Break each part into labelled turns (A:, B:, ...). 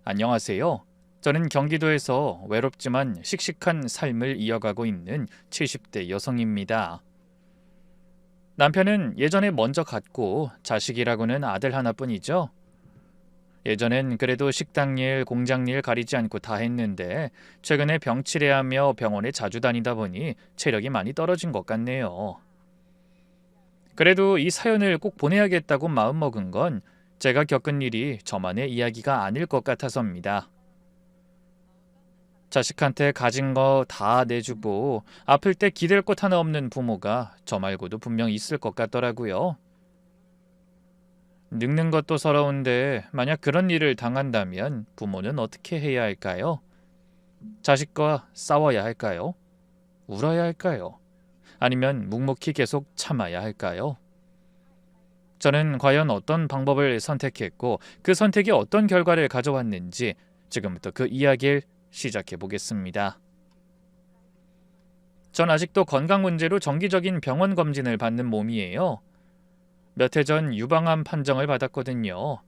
A: 안녕하세요. 저는 경기도에서 외롭지만 씩씩한 삶을 이어가고 있는 70대 여성입니다. 남편은 예전에 먼저 갔고 자식이라고는 아들 하나뿐이죠. 예전엔 그래도 식당 일, 공장 일 가리지 않고 다 했는데 최근에 병치레하며 병원에 자주 다니다 보니 체력이 많이 떨어진 것 같네요. 그래도 이 사연을 꼭 보내야겠다고 마음먹은 건 제가 겪은 일이 저만의 이야기가 아닐 것 같아서입니다. 자식한테 가진 거 다 내주고 아플 때 기댈 곳 하나 없는 부모가 저 말고도 분명 있을 것 같더라고요. 늙는 것도 서러운데 만약 그런 일을 당한다면 부모는 어떻게 해야 할까요? 자식과 싸워야 할까요? 울어야 할까요? 아니면 묵묵히 계속 참아야 할까요? 저는 과연 어떤 방법을 선택했고 그 선택이 어떤 결과를 가져왔는지 지금부터 그 이야기를 시작해 보겠습니다. 전 아직도 건강 문제로 정기적인 병원 검진을 받는 몸이에요. 몇 해 전 유방암 판정을 받았거든요.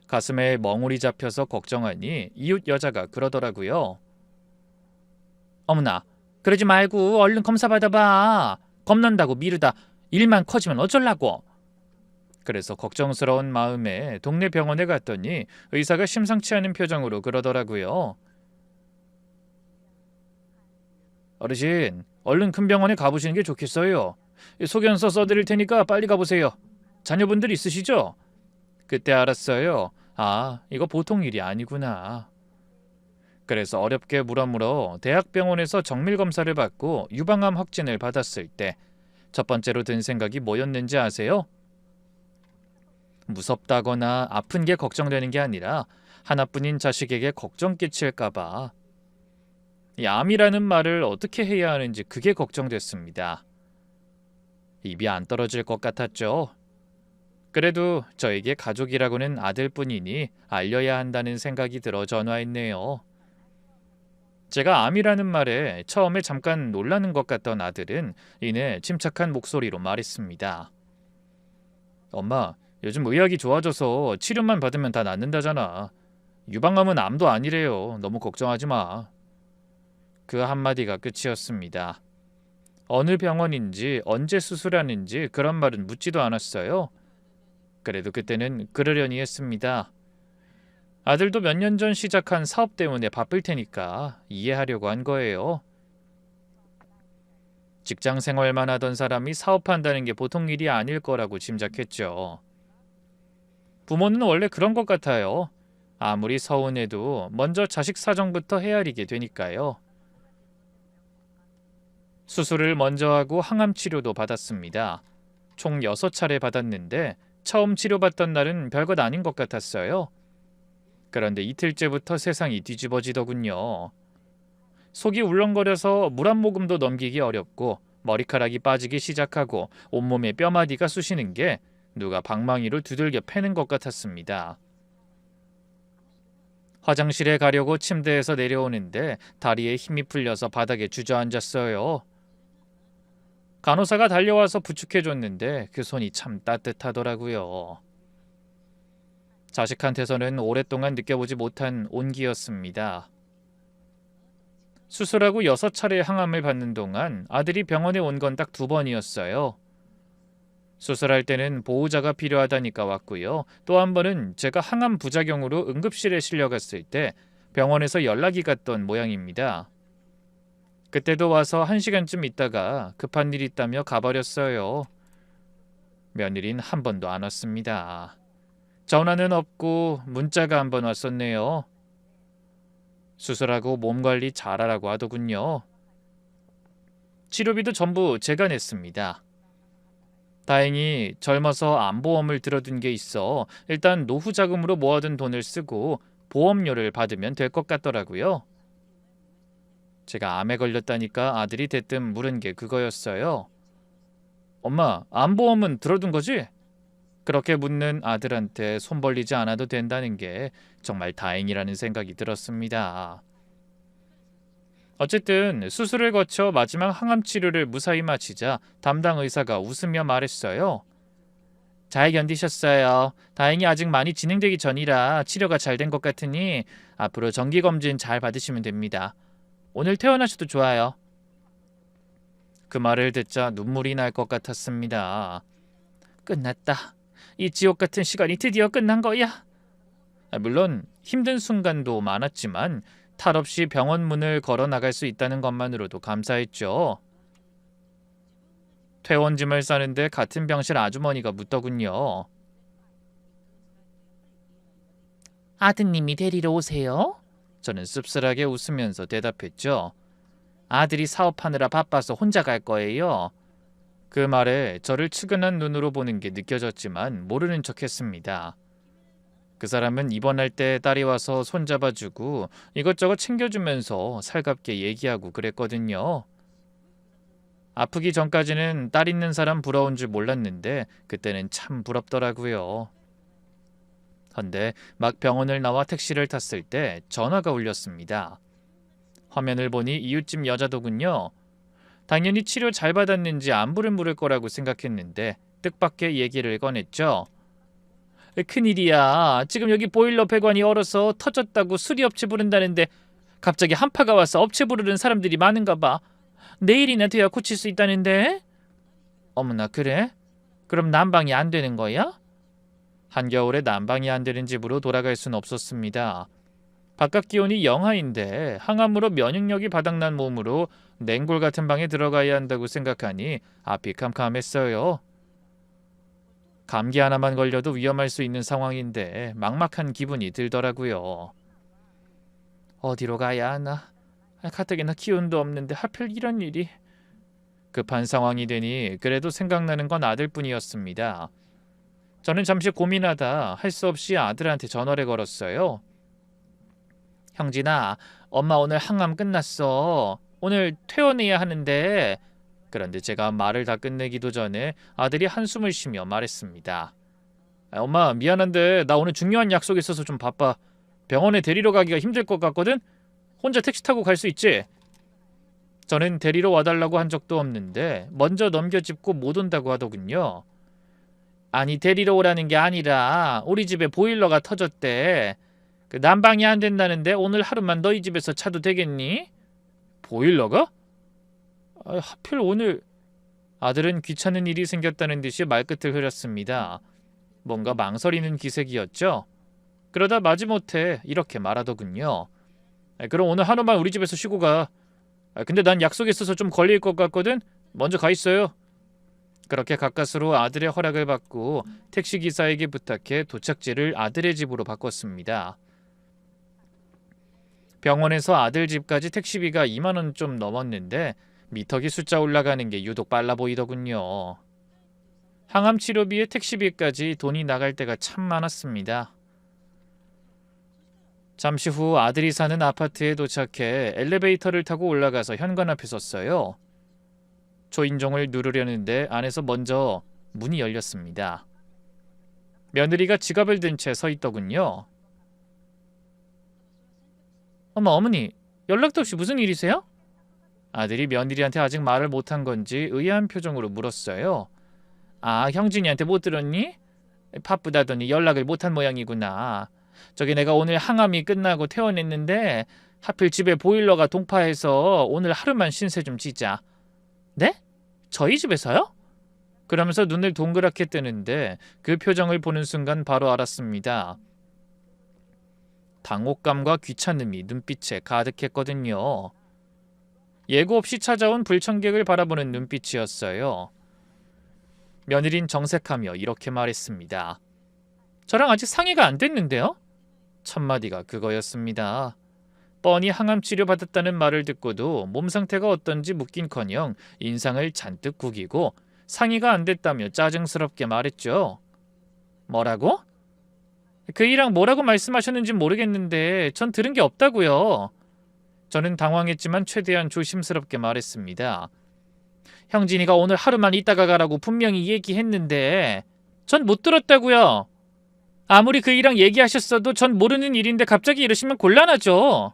A: 가슴에 멍울이 잡혀서 걱정하니 이웃 여자가 그러더라고요. 어머나, 그러지 말고 얼른 검사 받아봐. 겁난다고 미루다 일만 커지면 어쩌려고. 그래서 걱정스러운 마음에 동네 병원에 갔더니 의사가 심상치 않은 표정으로 그러더라고요. 어르신, 얼른 큰 병원에 가보시는 게 좋겠어요. 소견서 써드릴 테니까 빨리 가보세요. 자녀분들 있으시죠? 그때 알았어요. 아, 이거 보통 일이 아니구나. 그래서 어렵게 물어물어 대학병원에서 정밀검사를 받고 유방암 확진을 받았을 때 첫 번째로 든 생각이 뭐였는지 아세요? 무섭다거나 아픈 게 걱정되는 게 아니라 하나뿐인 자식에게 걱정 끼칠까봐. 이 암이라는 말을 어떻게 해야 하는지 그게 걱정됐습니다. 입이 안 떨어질 것 같았죠. 그래도 저에게 가족이라고는 아들뿐이니 알려야 한다는 생각이 들어 전화했네요. 제가 암이라는 말에 처음에 잠깐 놀라는 것 같던 아들은 이내 침착한 목소리로 말했습니다. 엄마, 요즘 의학이 좋아져서 치료만 받으면 다 낫는다잖아. 유방암은 암도 아니래요. 너무 걱정하지 마. 그 한마디가 끝이었습니다. 어느 병원인지 언제 수술하는지 그런 말은 묻지도 않았어요. 그래도 그때는 그러려니 했습니다. 아들도 몇 년 전 시작한 사업 때문에 바쁠 테니까 이해하려고 한 거예요. 직장 생활만 하던 사람이 사업한다는 게 보통 일이 아닐 거라고 짐작했죠. 부모는 원래 그런 것 같아요. 아무리 서운해도 먼저 자식 사정부터 헤아리게 되니까요. 수술을 먼저 하고 항암 치료도 받았습니다. 총 6차례 받았는데 처음 치료받던 날은 별것 아닌 것 같았어요. 그런데 이틀째부터 세상이 뒤집어지더군요. 속이 울렁거려서 물 한 모금도 넘기기 어렵고 머리카락이 빠지기 시작하고 온몸에 뼈마디가 쑤시는 게 누가 방망이로 두들겨 패는 것 같았습니다. 화장실에 가려고 침대에서 내려오는데 다리에 힘이 풀려서 바닥에 주저앉았어요. 간호사가 달려와서 부축해줬는데 그 손이 참 따뜻하더라고요. 자식한테서는 오랫동안 느껴보지 못한 온기였습니다. 수술하고 6차례 항암을 받는 동안 아들이 병원에 온 건 딱 2번이었어요. 수술할 때는 보호자가 필요하다니까 왔고요. 또 한 번은 제가 항암 부작용으로 응급실에 실려갔을 때 병원에서 연락이 갔던 모양입니다. 그때도 와서 1시간쯤 있다가 급한 일 있다며 가버렸어요. 며느린 한 번도 안 왔습니다. 전화는 없고 문자가 한 번 왔었네요. 수술하고 몸 관리 잘하라고 하더군요. 치료비도 전부 제가 냈습니다. 다행히 젊어서 암보험을 들어둔 게 있어 일단 노후 자금으로 모아둔 돈을 쓰고 보험료를 받으면 될 것 같더라고요. 제가 암에 걸렸다니까 아들이 대뜸 물은 게 그거였어요. 엄마, 암보험은 들어둔 거지? 그렇게 묻는 아들한테 손 벌리지 않아도 된다는 게 정말 다행이라는 생각이 들었습니다. 어쨌든 수술을 거쳐 마지막 항암 치료를 무사히 마치자 담당 의사가 웃으며 말했어요. 잘 견디셨어요. 다행히 아직 많이 진행되기 전이라 치료가 잘 된 것 같으니 앞으로 정기검진 잘 받으시면 됩니다. 오늘 퇴원하셔도 좋아요. 그 말을 듣자 눈물이 날 것 같았습니다. 끝났다. 이 지옥 같은 시간이 드디어 끝난 거야. 물론 힘든 순간도 많았지만 탈 없이 병원 문을 걸어 나갈 수 있다는 것만으로도 감사했죠. 퇴원짐을 싸는데 같은 병실 아주머니가 묻더군요. 아드님이 데리러 오세요? 저는 씁쓸하게 웃으면서 대답했죠. 아들이 사업하느라 바빠서 혼자 갈 거예요. 그 말에 저를 측은한 눈으로 보는 게 느껴졌지만 모르는 척했습니다. 그 사람은 입원할 때 딸이 와서 손잡아주고 이것저것 챙겨주면서 살갑게 얘기하고 그랬거든요. 아프기 전까지는 딸 있는 사람 부러운 줄 몰랐는데 그때는 참 부럽더라고요. 헌데 막 병원을 나와 택시를 탔을 때 전화가 울렸습니다. 화면을 보니 이웃집 여자더군요. 당연히 치료 잘 받았는지 안부를 물을 거라고 생각했는데 뜻밖의 얘기를 꺼냈죠. 큰일이야. 지금 여기 보일러 배관이 얼어서 터졌다고 수리업체 부른다는데 갑자기 한파가 와서 업체 부르는 사람들이 많은가 봐. 내일이나 돼야 고칠 수 있다는데? 어머나 그래? 그럼 난방이 안 되는 거야? 한겨울에 난방이 안 되는 집으로 돌아갈 순 없었습니다. 바깥 기온이 영하인데 항암으로 면역력이 바닥난 몸으로 냉골 같은 방에 들어가야 한다고 생각하니 앞이 캄캄했어요. 감기 하나만 걸려도 위험할 수 있는 상황인데 막막한 기분이 들더라고요. 어디로 가야 하나? 가뜩이나 기운도 없는데 하필 이런 일이. 급한 상황이 되니 그래도 생각나는 건 아들뿐이었습니다. 저는 잠시 고민하다 할 수 없이 아들한테 전화를 걸었어요. 형진아, 엄마 오늘 항암 끝났어. 오늘 퇴원해야 하는데. 그런데 제가 말을 다 끝내기도 전에 아들이 한숨을 쉬며 말했습니다. 엄마 미안한데 나 오늘 중요한 약속이 있어서 좀 바빠. 병원에 데리러 가기가 힘들 것 같거든? 혼자 택시 타고 갈 수 있지? 저는 데리러 와달라고 한 적도 없는데 먼저 넘겨짚고 못 온다고 하더군요. 아니 데리러 오라는 게 아니라 우리 집에 보일러가 터졌대. 그 난방이 안 된다는데 오늘 하루만 너희 집에서 차도 되겠니? 보일러가? 하필 오늘. 아들은 귀찮은 일이 생겼다는 듯이 말끝을 흐렸습니다. 뭔가 망설이는 기색이었죠. 그러다 마지못해 이렇게 말하더군요. 그럼 오늘 하루만 우리 집에서 쉬고 가. 근데 난 약속이 있어서 좀 걸릴 것 같거든. 먼저 가 있어요. 그렇게 가까스로 아들의 허락을 받고 택시기사에게 부탁해 도착지를 아들의 집으로 바꿨습니다. 병원에서 아들 집까지 택시비가 2만 원 좀 넘었는데 미터기 숫자 올라가는 게 유독 빨라 보이더군요. 항암 치료비에 택시비까지 돈이 나갈 때가 참 많았습니다. 잠시 후 아들이 사는 아파트에 도착해 엘리베이터를 타고 올라가서 현관 앞에 섰어요. 초인종을 누르려는데 안에서 먼저 문이 열렸습니다. 며느리가 지갑을 든 채 서 있더군요. 어머니, 연락도 없이 무슨 일이세요? 아들이 며느리한테 아직 말을 못한 건지 의아한 표정으로 물었어요. 아, 형진이한테 못 들었니? 바쁘다더니 연락을 못한 모양이구나. 저기 내가 오늘 항암이 끝나고 퇴원했는데 하필 집에 보일러가 동파해서 오늘 하루만 신세 좀 지자. 네? 저희 집에서요? 그러면서 눈을 동그랗게 뜨는데 그 표정을 보는 순간 바로 알았습니다. 당혹감과 귀찮음이 눈빛에 가득했거든요. 예고 없이 찾아온 불청객을 바라보는 눈빛이었어요. 며느린 정색하며 이렇게 말했습니다. 저랑 아직 상의가 안 됐는데요? 첫마디가 그거였습니다. 뻔히 항암 치료 받았다는 말을 듣고도 몸 상태가 어떤지 묻긴커녕 인상을 잔뜩 구기고 상의가 안 됐다며 짜증스럽게 말했죠. 뭐라고? 그 이랑 뭐라고 말씀하셨는진 모르겠는데 전 들은 게 없다고요. 저는 당황했지만 최대한 조심스럽게 말했습니다. 형진이가 오늘 하루만 있다가 가라고 분명히 얘기했는데 전 못 들었다고요. 아무리 그 이랑 얘기하셨어도 전 모르는 일인데 갑자기 이러시면 곤란하죠.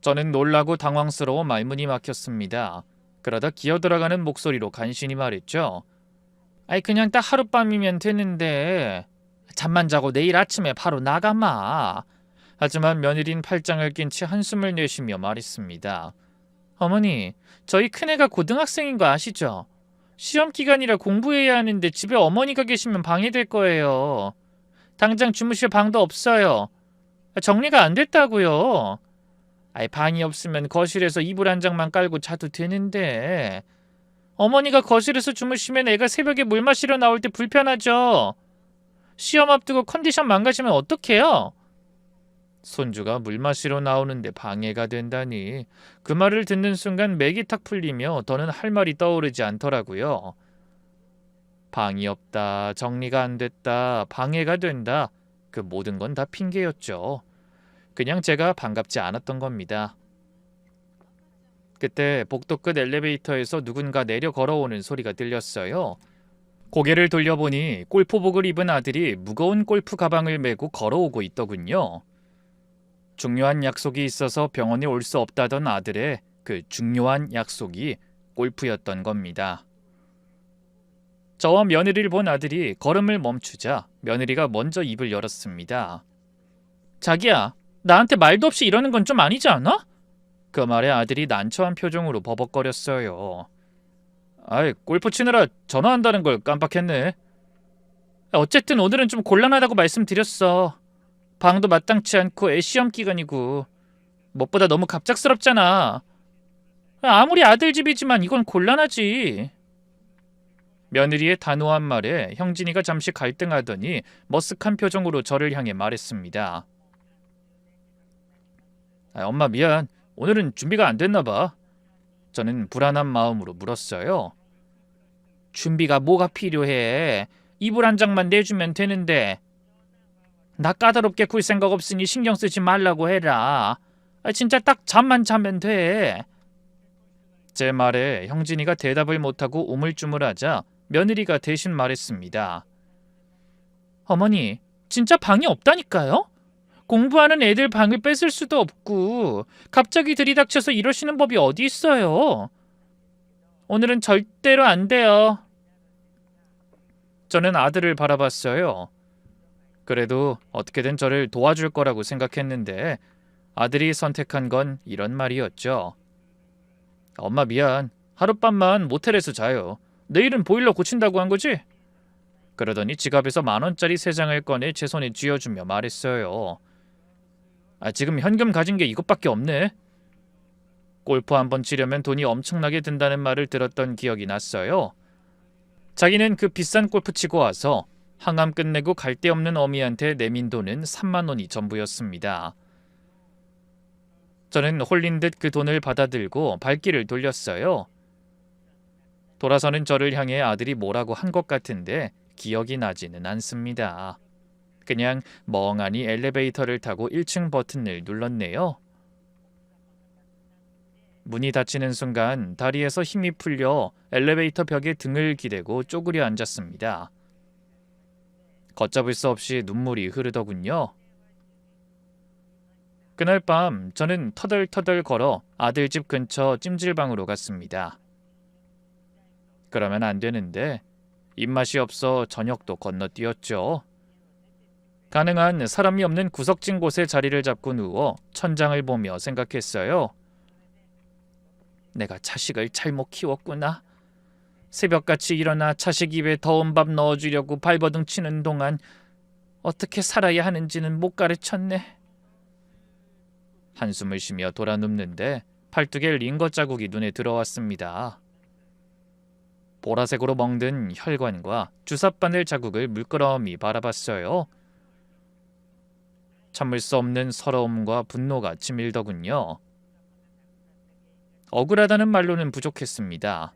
A: 저는 놀라고 당황스러워 말문이 막혔습니다. 그러다 기어들어가는 목소리로 간신히 말했죠. 아이 그냥 딱 하룻밤이면 되는데 잠만 자고 내일 아침에 바로 나가마. 하지만 며느린 팔짱을 낀 채 한숨을 내쉬며 말했습니다. 어머니, 저희 큰애가 고등학생인 거 아시죠? 시험 기간이라 공부해야 하는데 집에 어머니가 계시면 방해될 거예요. 당장 주무실 방도 없어요. 정리가 안 됐다고요. 아이 방이 없으면 거실에서 이불 한 장만 깔고 자도 되는데 어머니가 거실에서 주무시면 애가 새벽에 물 마시러 나올 때 불편하죠. 시험 앞두고 컨디션 망가지면 어떡해요? 손주가 물 마시러 나오는데 방해가 된다니. 그 말을 듣는 순간 맥이 탁 풀리며 더는 할 말이 떠오르지 않더라고요. 방이 없다, 정리가 안 됐다, 방해가 된다. 그 모든 건 다 핑계였죠. 그냥 제가 반갑지 않았던 겁니다. 그때 복도 끝 엘리베이터에서 누군가 내려 걸어오는 소리가 들렸어요. 고개를 돌려보니 골프복을 입은 아들이 무거운 골프 가방을 메고 걸어오고 있더군요. 중요한 약속이 있어서 병원에 올 수 없다던 아들의 그 중요한 약속이 골프였던 겁니다. 저와 며느리를 본 아들이 걸음을 멈추자 며느리가 먼저 입을 열었습니다. 자기야, 나한테 말도 없이 이러는 건 좀 아니지 않아? 그 말에 아들이 난처한 표정으로 버벅거렸어요. 아이, 골프 치느라 전화한다는 걸 깜빡했네. 어쨌든 오늘은 좀 곤란하다고 말씀드렸어. 방도 마땅치 않고 애 시험 기간이고 무엇보다 너무 갑작스럽잖아. 아무리 아들 집이지만 이건 곤란하지. 며느리의 단호한 말에 형진이가 잠시 갈등하더니 머쓱한 표정으로 저를 향해 말했습니다. 엄마 미안. 오늘은 준비가 안 됐나 봐. 저는 불안한 마음으로 물었어요. 준비가 뭐가 필요해? 이불 한 장만 내주면 되는데. 나 까다롭게 굴 생각 없으니 신경 쓰지 말라고 해라. 진짜 딱 잠만 자면 돼. 제 말에 형진이가 대답을 못하고 우물쭈물하자 며느리가 대신 말했습니다. 어머니, 진짜 방이 없다니까요? 공부하는 애들 방을 뺏을 수도 없고 갑자기 들이닥쳐서 이러시는 법이 어디 있어요? 오늘은 절대로 안 돼요. 저는 아들을 바라봤어요. 그래도 어떻게든 저를 도와줄 거라고 생각했는데 아들이 선택한 건 이런 말이었죠. 엄마 미안. 하룻밤만 모텔에서 자요. 내일은 보일러 고친다고 한 거지? 그러더니 지갑에서 10,000원짜리 3장을 꺼내 제 손에 쥐어주며 말했어요. 지금 현금 가진 게 이것밖에 없네. 골프 한번 치려면 돈이 엄청나게 든다는 말을 들었던 기억이 났어요. 자기는 그 비싼 골프 치고 와서 항암 끝내고 갈 데 없는 어미한테 내민 돈은 3만 원이 전부였습니다. 저는 홀린 듯 그 돈을 받아들고 발길을 돌렸어요. 돌아서는 저를 향해 아들이 뭐라고 한 것 같은데 기억이 나지는 않습니다. 그냥 멍하니 엘리베이터를 타고 1층 버튼을 눌렀네요. 문이 닫히는 순간 다리에서 힘이 풀려 엘리베이터 벽에 등을 기대고 쪼그려 앉았습니다. 걷잡을 수 없이 눈물이 흐르더군요. 그날 밤 저는 터덜터덜 걸어 아들 집 근처 찜질방으로 갔습니다. 그러면 안 되는데 입맛이 없어 저녁도 건너뛰었죠. 가능한 사람이 없는 구석진 곳에 자리를 잡고 누워 천장을 보며 생각했어요. 내가 자식을 잘못 키웠구나. 새벽같이 일어나 자식 입에 더운 밥 넣어주려고 발버둥 치는 동안 어떻게 살아야 하는지는 못 가르쳤네. 한숨을 쉬며 돌아 눕는데 팔뚝에 링거 자국이 눈에 들어왔습니다. 보라색으로 멍든 혈관과 주삿바늘 자국을 물끄러미 바라봤어요. 참을 수 없는 서러움과 분노가 치밀더군요. 억울하다는 말로는 부족했습니다.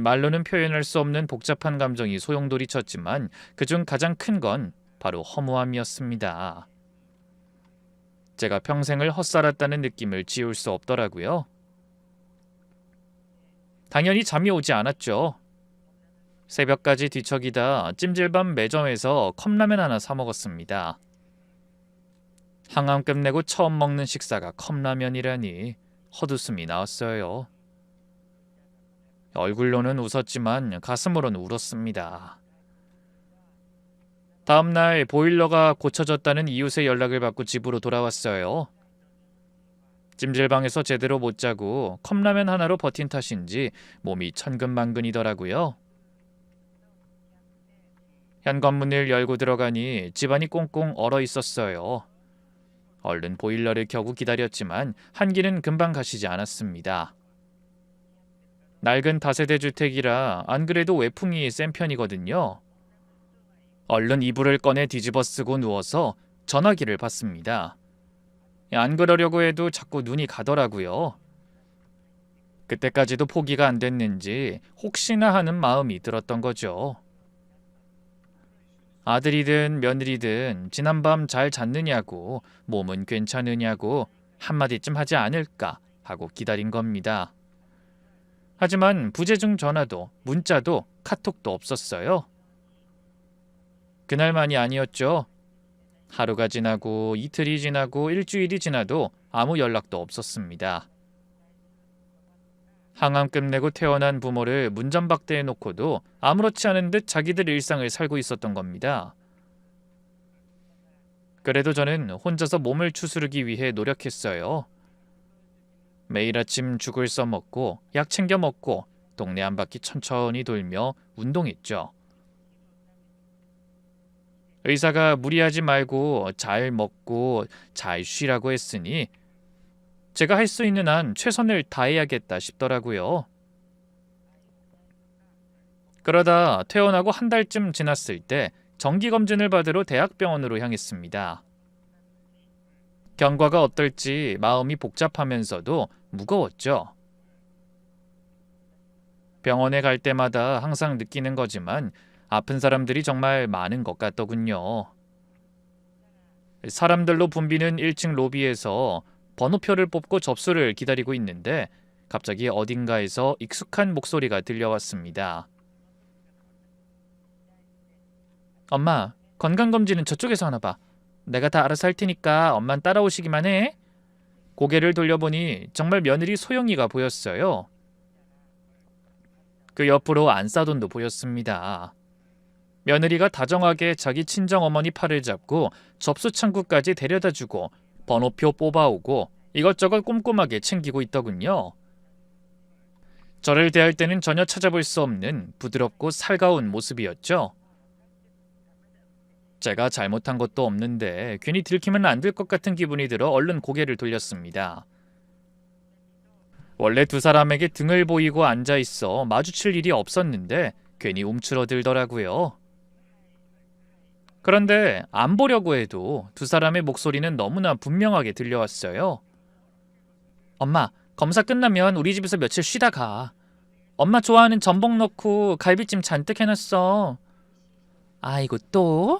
A: 말로는 표현할 수 없는 복잡한 감정이 소용돌이쳤지만 그중 가장 큰 건 바로 허무함이었습니다. 제가 평생을 헛살았다는 느낌을 지울 수 없더라고요. 당연히 잠이 오지 않았죠. 새벽까지 뒤척이다 찜질방 매점에서 컵라면 하나 사 먹었습니다. 항암 끝내고 처음 먹는 식사가 컵라면이라니 헛웃음이 나왔어요. 얼굴로는 웃었지만 가슴으로는 울었습니다. 다음 날 보일러가 고쳐졌다는 이웃의 연락을 받고 집으로 돌아왔어요. 찜질방에서 제대로 못 자고 컵라면 하나로 버틴 탓인지 몸이 천근만근이더라고요. 현관문을 열고 들어가니 집안이 꽁꽁 얼어 있었어요. 얼른 보일러를 켜고 기다렸지만 한기는 금방 가시지 않았습니다. 낡은 다세대 주택이라 안 그래도 외풍이 센 편이거든요. 얼른 이불을 꺼내 뒤집어 쓰고 누워서 전화기를 받습니다. 안 그러려고 해도 자꾸 눈이 가더라고요. 그때까지도 포기가 안 됐는지 혹시나 하는 마음이 들었던 거죠. 아들이든 며느리든 지난밤 잘 잤느냐고, 몸은 괜찮으냐고 한마디쯤 하지 않을까 하고 기다린 겁니다. 하지만 부재중 전화도 문자도 카톡도 없었어요. 그날만이 아니었죠. 하루가 지나고 이틀이 지나고 일주일이 지나도 아무 연락도 없었습니다. 항암 끝내고 태어난 부모를 문전박대해 놓고도 아무렇지 않은 듯 자기들 일상을 살고 있었던 겁니다. 그래도 저는 혼자서 몸을 추스르기 위해 노력했어요. 매일 아침 죽을 써먹고 약 챙겨 먹고 동네 한 바퀴 천천히 돌며 운동했죠. 의사가 무리하지 말고 잘 먹고 잘 쉬라고 했으니 제가 할 수 있는 한 최선을 다해야겠다 싶더라고요. 그러다 퇴원하고 한 달쯤 지났을 때 정기검진을 받으러 대학병원으로 향했습니다. 경과가 어떨지 마음이 복잡하면서도 무거웠죠. 병원에 갈 때마다 항상 느끼는 거지만 아픈 사람들이 정말 많은 것 같더군요. 사람들로 붐비는 1층 로비에서 번호표를 뽑고 접수를 기다리고 있는데 갑자기 어딘가에서 익숙한 목소리가 들려왔습니다. 엄마, 건강검진은 저쪽에서 하나 봐. 내가 다 알아서 할 테니까 엄만 따라오시기만 해. 고개를 돌려보니 정말 며느리 소영이가 보였어요. 그 옆으로 안싸돈도 보였습니다. 며느리가 다정하게 자기 친정어머니 팔을 잡고 접수 창구까지 데려다주고 번호표 뽑아오고 이것저것 꼼꼼하게 챙기고 있더군요. 저를 대할 때는 전혀 찾아볼 수 없는 부드럽고 살가운 모습이었죠. 제가 잘못한 것도 없는데 괜히 들키면 안 될 것 같은 기분이 들어 얼른 고개를 돌렸습니다. 원래 두 사람에게 등을 보이고 앉아있어 마주칠 일이 없었는데 괜히 움츠러들더라고요. 그런데 안 보려고 해도 두 사람의 목소리는 너무나 분명하게 들려왔어요. 엄마, 검사 끝나면 우리 집에서 며칠 쉬다 가. 엄마 좋아하는 전복 넣고 갈비찜 잔뜩 해놨어. 아이고 또?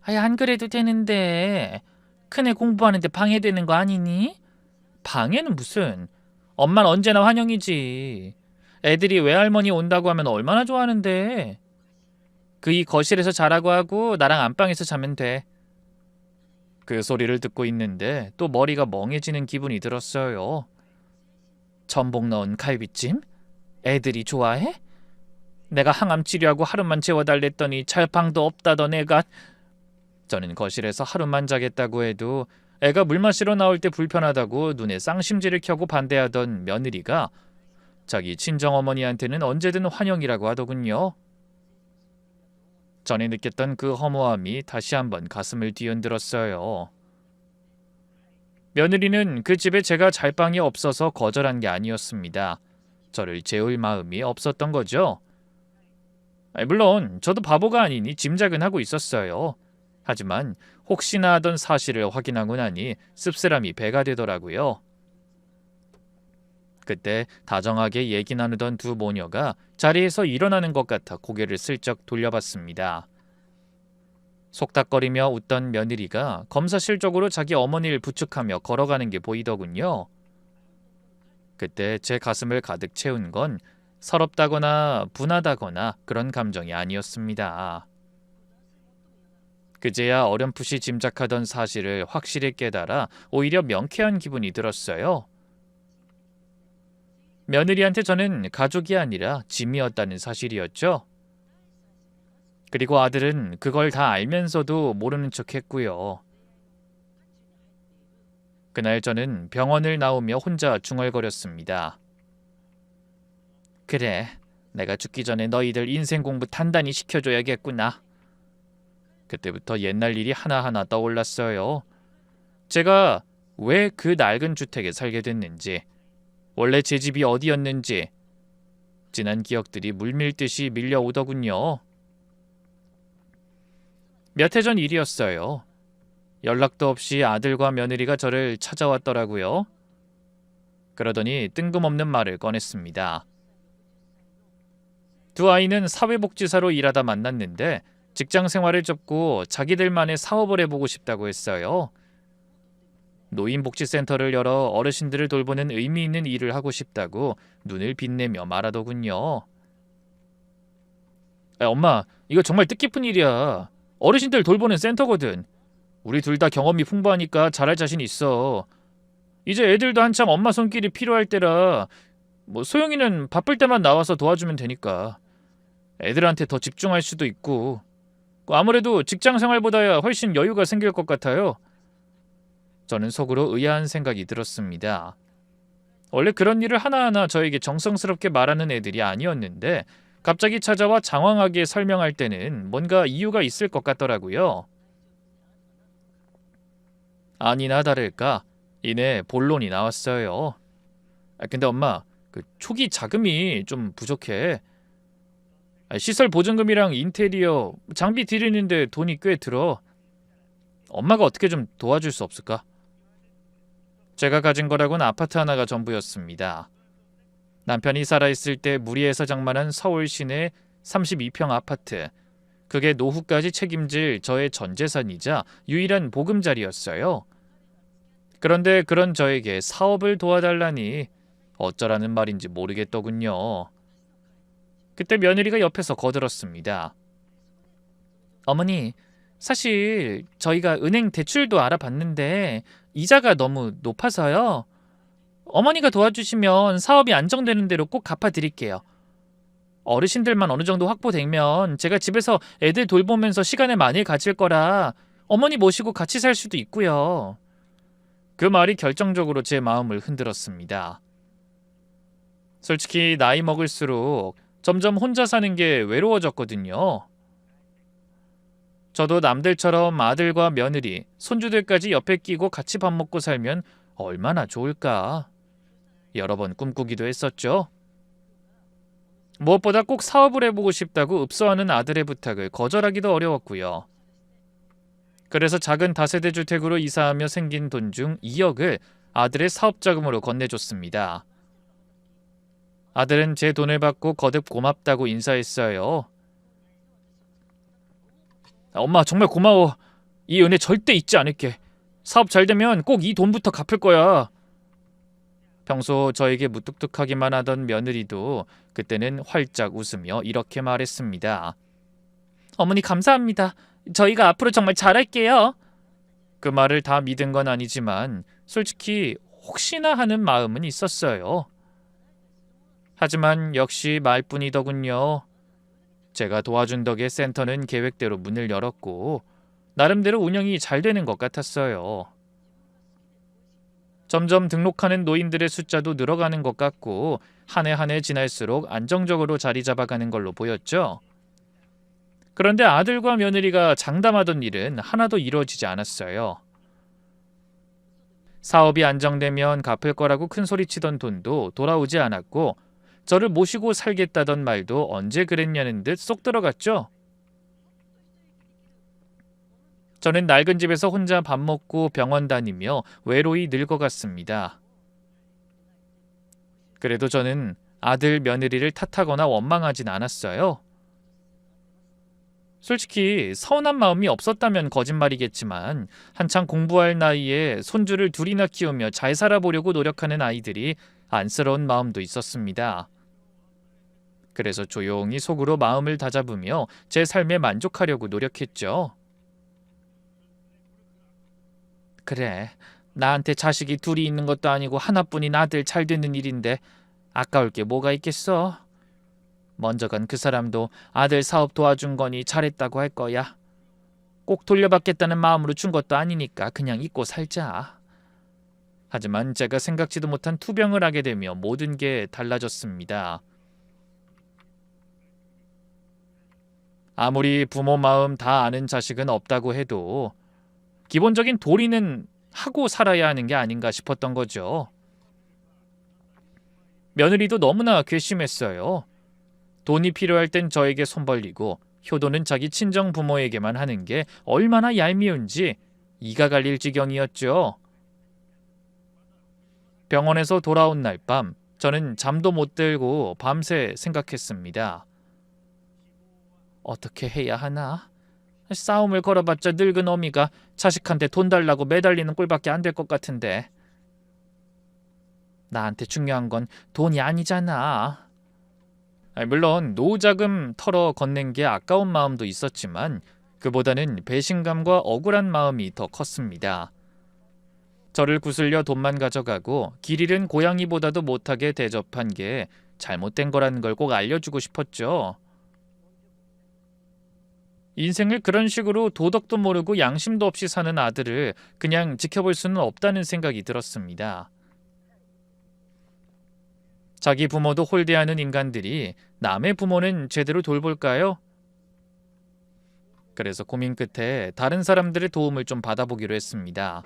A: 아야 안 그래도 되는데. 큰애 공부하는데 방해되는 거 아니니? 방해는 무슨. 엄마는 언제나 환영이지. 애들이 외할머니 온다고 하면 얼마나 좋아하는데. 그 거실에서 자라고 하고 나랑 안방에서 자면 돼. 그 소리를 듣고 있는데 또 머리가 멍해지는 기분이 들었어요. 전복 넣은 갈비찜? 애들이 좋아해? 내가 항암 치료하고 하루만 재워달랬더니 잘 방도 없다던 애가. 저는 거실에서 하루만 자겠다고 해도 애가 물 마시러 나올 때 불편하다고 눈에 쌍심지를 켜고 반대하던 며느리가 자기 친정어머니한테는 언제든 환영이라고 하더군요. 전에 느꼈던 그 허무함이 다시 한번 가슴을 뒤흔들었어요. 며느리는 그 집에 제가 잘 방이 없어서 거절한 게 아니었습니다. 저를 재울 마음이 없었던 거죠. 물론 저도 바보가 아니니 짐작은 하고 있었어요. 하지만 혹시나 하던 사실을 확인하고 나니 씁쓸함이 배가 되더라고요. 그때 다정하게 얘기 나누던 두 모녀가 자리에서 일어나는 것 같아 고개를 슬쩍 돌려봤습니다. 속닥거리며 웃던 며느리가 검사실 쪽으로 자기 어머니를 부축하며 걸어가는 게 보이더군요. 그때 제 가슴을 가득 채운 건 서럽다거나 분하다거나 그런 감정이 아니었습니다. 그제야 어렴풋이 짐작하던 사실을 확실히 깨달아 오히려 명쾌한 기분이 들었어요. 며느리한테 저는 가족이 아니라 짐이었다는 사실이었죠. 그리고 아들은 그걸 다 알면서도 모르는 척 했고요. 그날 저는 병원을 나오며 혼자 중얼거렸습니다. 그래, 내가 죽기 전에 너희들 인생 공부 단단히 시켜줘야겠구나. 그때부터 옛날 일이 하나하나 떠올랐어요. 제가 왜 그 낡은 주택에 살게 됐는지, 원래 제 집이 어디였는지, 지난 기억들이 물밀듯이 밀려오더군요. 몇 해 전 일이었어요. 연락도 없이 아들과 며느리가 저를 찾아왔더라고요. 그러더니 뜬금없는 말을 꺼냈습니다. 두 아이는 사회복지사로 일하다 만났는데 직장 생활을 접고 자기들만의 사업을 해보고 싶다고 했어요. 노인복지센터를 열어 어르신들을 돌보는 의미 있는 일을 하고 싶다고 눈을 빛내며 말하더군요. 엄마, 이거 정말 뜻깊은 일이야. 어르신들 돌보는 센터거든. 우리 둘 다 경험이 풍부하니까 잘할 자신 있어. 이제 애들도 한참 엄마 손길이 필요할 때라 소영이는 바쁠 때만 나와서 도와주면 되니까. 애들한테 더 집중할 수도 있고 아무래도 직장 생활보다야 훨씬 여유가 생길 것 같아요. 저는 속으로 의아한 생각이 들었습니다. 원래 그런 일을 하나하나 저에게 정성스럽게 말하는 애들이 아니었는데 갑자기 찾아와 장황하게 설명할 때는 뭔가 이유가 있을 것 같더라고요. 아니나 다를까 이내 본론이 나왔어요. 근데 엄마, 그 초기 자금이 좀 부족해. 시설 보증금이랑 인테리어, 장비 들이는데 돈이 꽤 들어. 엄마가 어떻게 좀 도와줄 수 없을까? 제가 가진 거라곤 아파트 하나가 전부였습니다. 남편이 살아있을 때 무리해서 장만한 서울 시내 32평 아파트. 그게 노후까지 책임질 저의 전 재산이자 유일한 보금자리였어요. 그런데 그런 저에게 사업을 도와달라니 어쩌라는 말인지 모르겠더군요. 그때 며느리가 옆에서 거들었습니다. 어머니, 사실 저희가 은행 대출도 알아봤는데 이자가 너무 높아서요. 어머니가 도와주시면 사업이 안정되는 대로 꼭 갚아드릴게요. 어르신들만 어느 정도 확보되면 제가 집에서 애들 돌보면서 시간을 많이 가질 거라 어머니 모시고 같이 살 수도 있고요. 그 말이 결정적으로 제 마음을 흔들었습니다. 솔직히 나이 먹을수록 점점 혼자 사는 게 외로워졌거든요. 저도 남들처럼 아들과 며느리, 손주들까지 옆에 끼고 같이 밥 먹고 살면 얼마나 좋을까. 여러 번 꿈꾸기도 했었죠. 무엇보다 꼭 사업을 해보고 싶다고 읍소하는 아들의 부탁을 거절하기도 어려웠고요. 그래서 작은 다세대 주택으로 이사하며 생긴 돈 중 2억을 아들의 사업자금으로 건네줬습니다. 아들은 제 돈을 받고 거듭 고맙다고 인사했어요. 엄마 정말 고마워. 이 은혜 절대 잊지 않을게. 사업 잘 되면 꼭 이 돈부터 갚을 거야. 평소 저에게 무뚝뚝하기만 하던 며느리도 그때는 활짝 웃으며 이렇게 말했습니다. 어머니 감사합니다. 저희가 앞으로 정말 잘할게요. 그 말을 다 믿은 건 아니지만 솔직히 혹시나 하는 마음은 있었어요. 하지만 역시 말뿐이더군요. 제가 도와준 덕에 센터는 계획대로 문을 열었고 나름대로 운영이 잘 되는 것 같았어요. 점점 등록하는 노인들의 숫자도 늘어가는 것 같고 한 해 한 해 지날수록 안정적으로 자리 잡아가는 걸로 보였죠. 그런데 아들과 며느리가 장담하던 일은 하나도 이루어지지 않았어요. 사업이 안정되면 갚을 거라고 큰소리치던 돈도 돌아오지 않았고 저를 모시고 살겠다던 말도 언제 그랬냐는 듯 쏙 들어갔죠. 저는 낡은 집에서 혼자 밥 먹고 병원 다니며 외로이 늙어갔습니다. 그래도 저는 아들, 며느리를 탓하거나 원망하진 않았어요. 솔직히 서운한 마음이 없었다면 거짓말이겠지만 한창 공부할 나이에 손주를 둘이나 키우며 잘 살아보려고 노력하는 아이들이 안쓰러운 마음도 있었습니다. 그래서 조용히 속으로 마음을 다잡으며 제 삶에 만족하려고 노력했죠. 그래, 나한테 자식이 둘이 있는 것도 아니고 하나뿐인 아들 잘 되는 일인데 아까울 게 뭐가 있겠어. 먼저 간 그 사람도 아들 사업 도와준 거니 잘했다고 할 거야. 꼭 돌려받겠다는 마음으로 준 것도 아니니까 그냥 잊고 살자. 하지만 제가 생각지도 못한 투병을 하게 되며 모든 게 달라졌습니다. 아무리 부모 마음 다 아는 자식은 없다고 해도 기본적인 도리는 하고 살아야 하는 게 아닌가 싶었던 거죠. 며느리도 너무나 괘씸했어요. 돈이 필요할 땐 저에게 손 벌리고 효도는 자기 친정 부모에게만 하는 게 얼마나 얄미운지 이가 갈릴 지경이었죠. 병원에서 돌아온 날 밤, 저는 잠도 못 들고 밤새 생각했습니다. 어떻게 해야 하나? 싸움을 걸어봤자 늙은 어미가 자식한테 돈 달라고 매달리는 꼴밖에 안 될 것 같은데. 나한테 중요한 건 돈이 아니잖아. 물론 노후자금 털어 건넨 게 아까운 마음도 있었지만 그보다는 배신감과 억울한 마음이 더 컸습니다. 저를 구슬려 돈만 가져가고 길 잃은 고양이보다도 못하게 대접한 게 잘못된 거라는 걸 꼭 알려주고 싶었죠. 인생을 그런 식으로 도덕도 모르고 양심도 없이 사는 아들을 그냥 지켜볼 수는 없다는 생각이 들었습니다. 자기 부모도 홀대하는 인간들이 남의 부모는 제대로 돌볼까요? 그래서 고민 끝에 다른 사람들의 도움을 좀 받아보기로 했습니다.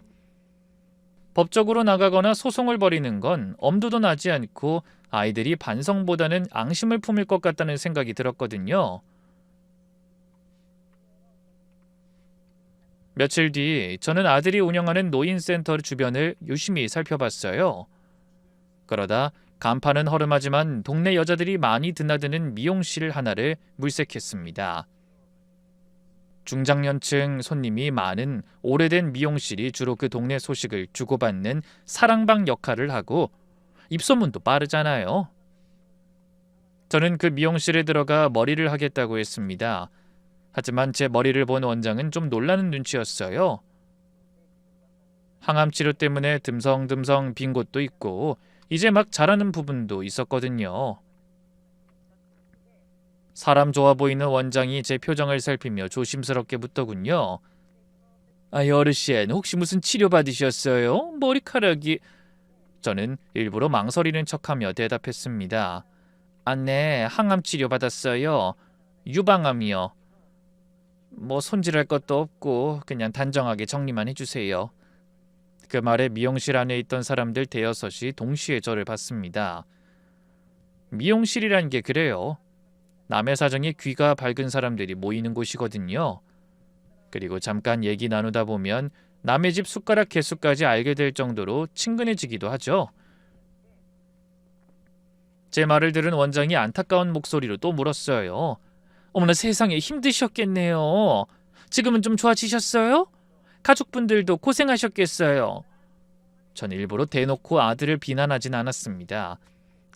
A: 법적으로 나가거나 소송을 벌이는 건 엄두도 나지 않고 아이들이 반성보다는 앙심을 품을 것 같다는 생각이 들었거든요. 며칠 뒤 저는 아들이 운영하는 노인센터 주변을 유심히 살펴봤어요. 그러다 간판은 허름하지만 동네 여자들이 많이 드나드는 미용실 하나를 물색했습니다. 중장년층 손님이 많은 오래된 미용실이 주로 그 동네 소식을 주고받는 사랑방 역할을 하고 입소문도 빠르잖아요. 저는 그 미용실에 들어가 머리를 하겠다고 했습니다. 하지만 제 머리를 본 원장은 좀 놀라는 눈치였어요. 항암 치료 때문에 듬성듬성 빈 곳도 있고 이제 막 자라는 부분도 있었거든요. 사람 좋아 보이는 원장이 제 표정을 살피며 조심스럽게 묻더군요. 어르신, 혹시 무슨 치료 받으셨어요? 머리카락이... 저는 일부러 망설이는 척하며 대답했습니다. 네, 항암 치료 받았어요. 유방암이요. 뭐 손질할 것도 없고 그냥 단정하게 정리만 해주세요. 그 말에 미용실 안에 있던 사람들 대여섯이 동시에 저를 봤습니다. 미용실이란 게 그래요. 남의 사정에 귀가 밝은 사람들이 모이는 곳이거든요. 그리고 잠깐 얘기 나누다 보면 남의 집 숟가락 개수까지 알게 될 정도로 친근해지기도 하죠. 제 말을 들은 원장이 안타까운 목소리로 또 물었어요. 어머나 세상에 힘드셨겠네요. 지금은 좀 좋아지셨어요? 가족분들도 고생하셨겠어요. 전 일부러 대놓고 아들을 비난하진 않았습니다.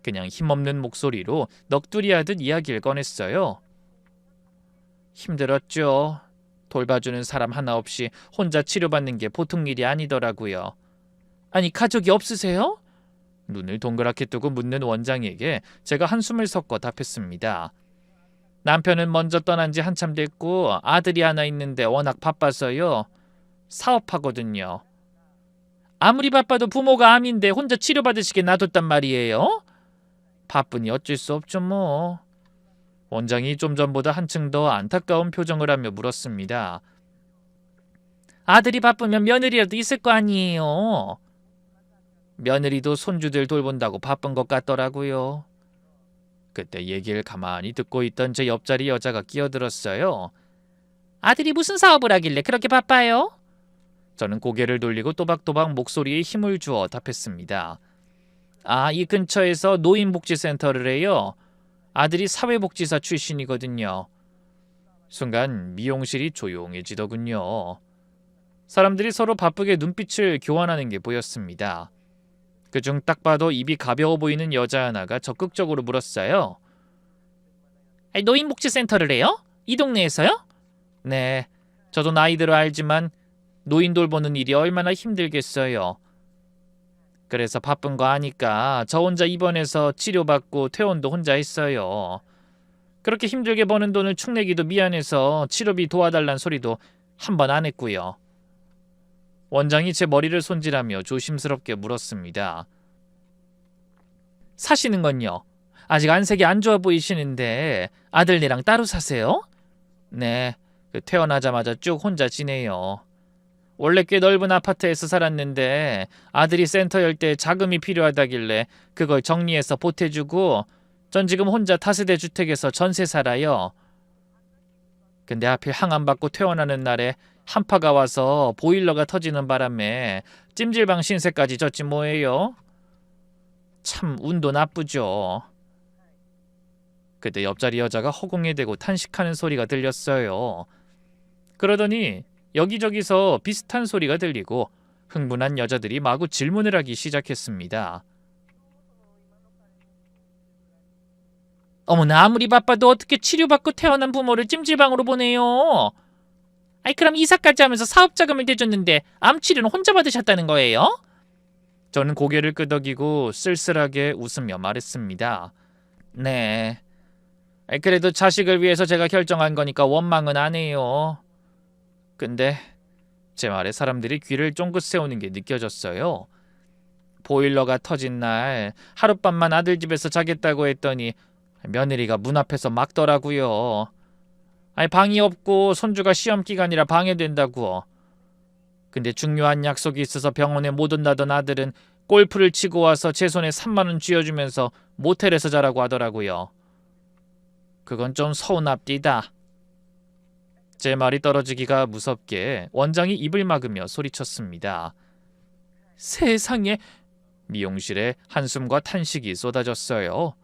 A: 그냥 힘없는 목소리로 넋두리하듯 이야기를 꺼냈어요. 힘들었죠. 돌봐주는 사람 하나 없이 혼자 치료받는 게 보통 일이 아니더라고요. 아니, 가족이 없으세요? 눈을 동그랗게 뜨고 묻는 원장에게 제가 한숨을 섞어 답했습니다. 남편은 먼저 떠난 지 한참 됐고 아들이 하나 있는데 워낙 바빠서요. 사업하거든요. 아무리 바빠도 부모가 암인데 혼자 치료받으시게 놔뒀단 말이에요? 바쁘니 어쩔 수 없죠 뭐. 원장이 좀 전보다 한층 더 안타까운 표정을 하며 물었습니다. 아들이 바쁘면 며느리라도 있을 거 아니에요. 며느리도 손주들 돌본다고 바쁜 것 같더라고요. 그때 얘기를 가만히 듣고 있던 제 옆자리 여자가 끼어들었어요. 아들이 무슨 사업을 하길래 그렇게 바빠요? 저는 고개를 돌리고 또박또박 목소리에 힘을 주어 답했습니다. 이 근처에서 노인복지센터를 해요. 아들이 사회복지사 출신이거든요. 순간 미용실이 조용해지더군요. 사람들이 서로 바쁘게 눈빛을 교환하는 게 보였습니다. 그중 딱 봐도 입이 가벼워 보이는 여자 하나가 적극적으로 물었어요. 노인복지센터를 해요? 이 동네에서요? 네, 저도 나이 들어 알지만 노인 돌보는 일이 얼마나 힘들겠어요. 그래서 바쁜 거 아니까 저 혼자 입원해서 치료받고 퇴원도 혼자 했어요. 그렇게 힘들게 버는 돈을 축내기도 미안해서 치료비 도와달란 소리도 한 번 안 했고요. 원장이 제 머리를 손질하며 조심스럽게 물었습니다. 사시는 건요? 아직 안색이 안 좋아 보이시는데 아들네랑 따로 사세요? 네, 태어나자마자 쭉 혼자 지내요. 원래 꽤 넓은 아파트에서 살았는데 아들이 센터 열 때 자금이 필요하다길래 그걸 정리해서 보태주고 전 지금 혼자 다세대 주택에서 전세 살아요. 근데 하필 항암받고 퇴원하는 날에 한파가 와서 보일러가 터지는 바람에 찜질방 신세까지 졌지 뭐예요. 참 운도 나쁘죠. 그때 옆자리 여자가 허공에 대고 탄식하는 소리가 들렸어요. 그러더니 여기저기서 비슷한 소리가 들리고 흥분한 여자들이 마구 질문을 하기 시작했습니다. 어머나, 아무리 바빠도 어떻게 치료받고 태어난 부모를 찜질방으로 보내요? 아이, 그럼 이사까지 하면서 사업자금을 대줬는데 암치료는 혼자 받으셨다는 거예요? 저는 고개를 끄덕이고 쓸쓸하게 웃으며 말했습니다. 네. 그래도 자식을 위해서 제가 결정한 거니까 원망은 안 해요. 근데 제 말에 사람들이 귀를 쫑긋 세우는 게 느껴졌어요. 보일러가 터진 날 하룻밤만 아들 집에서 자겠다고 했더니 며느리가 문 앞에서 막더라고요. 아니, 방이 없고 손주가 시험 기간이라 방해된다고. 근데 중요한 약속이 있어서 병원에 못 온다던 아들은 골프를 치고 와서 제 손에 3만 원 쥐어주면서 모텔에서 자라고 하더라고요. 그건 좀 서운합디다. 제 말이 떨어지기가 무섭게 원장이 입을 막으며 소리쳤습니다. 세상에. 미용실에 한숨과 탄식이 쏟아졌어요.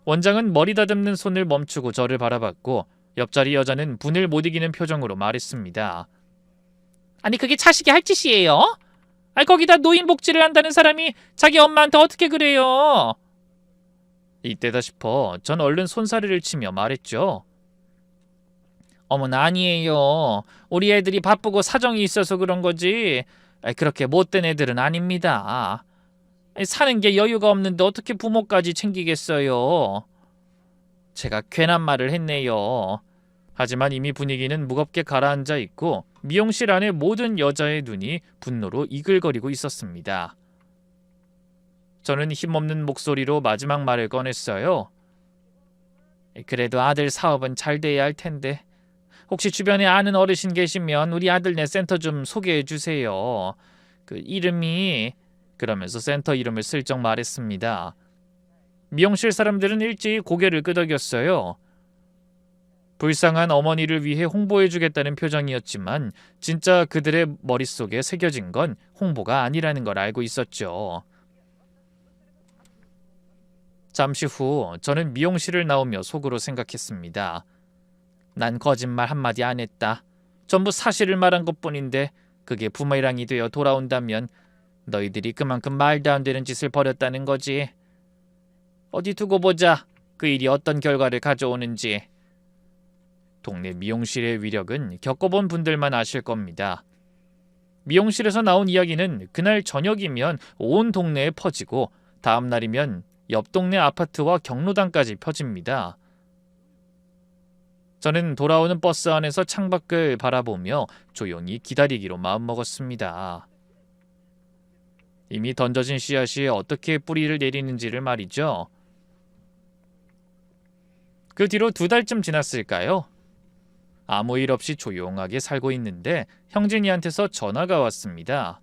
A: 원장은 머리 다듬는 손을 멈추고 저를 바라봤고 옆자리 여자는 분을 못 이기는 표정으로 말했습니다. 아니, 그게 자식이 할 짓이에요? 아니, 거기다 노인복지를 한다는 사람이 자기 엄마한테 어떻게 그래요? 이때다 싶어 전 얼른 손사래를 치며 말했죠. 어머나, 아니에요. 우리 애들이 바쁘고 사정이 있어서 그런 거지 그렇게 못된 애들은 아닙니다. 사는 게 여유가 없는데 어떻게 부모까지 챙기겠어요. 제가 괜한 말을 했네요. 하지만 이미 분위기는 무겁게 가라앉아 있고 미용실 안의 모든 여자의 눈이 분노로 이글거리고 있었습니다. 저는 힘없는 목소리로 마지막 말을 꺼냈어요. 그래도 아들 사업은 잘 돼야 할 텐데 혹시 주변에 아는 어르신 계시면 우리 아들네 센터 좀 소개해 주세요. 그 이름이... 그러면서 센터 이름을 슬쩍 말했습니다. 미용실 사람들은 일제히 고개를 끄덕였어요. 불쌍한 어머니를 위해 홍보해주겠다는 표정이었지만 진짜 그들의 머릿속에 새겨진 건 홍보가 아니라는 걸 알고 있었죠. 잠시 후 저는 미용실을 나오며 속으로 생각했습니다. 난 거짓말 한마디 안 했다. 전부 사실을 말한 것뿐인데 그게 부메랑이 되어 돌아온다면 너희들이 그만큼 말도 안 되는 짓을 벌였다는 거지. 어디 두고 보자. 그 일이 어떤 결과를 가져오는지. 동네 미용실의 위력은 겪어본 분들만 아실 겁니다. 미용실에서 나온 이야기는 그날 저녁이면 온 동네에 퍼지고 다음 날이면 옆 동네 아파트와 경로당까지 펴집니다. 저는 돌아오는 버스 안에서 창밖을 바라보며 조용히 기다리기로 마음먹었습니다. 이미 던져진 씨앗이 어떻게 뿌리를 내리는지를 말이죠. 그 뒤로 2달쯤 지났을까요? 아무 일 없이 조용하게 살고 있는데 형진이한테서 전화가 왔습니다.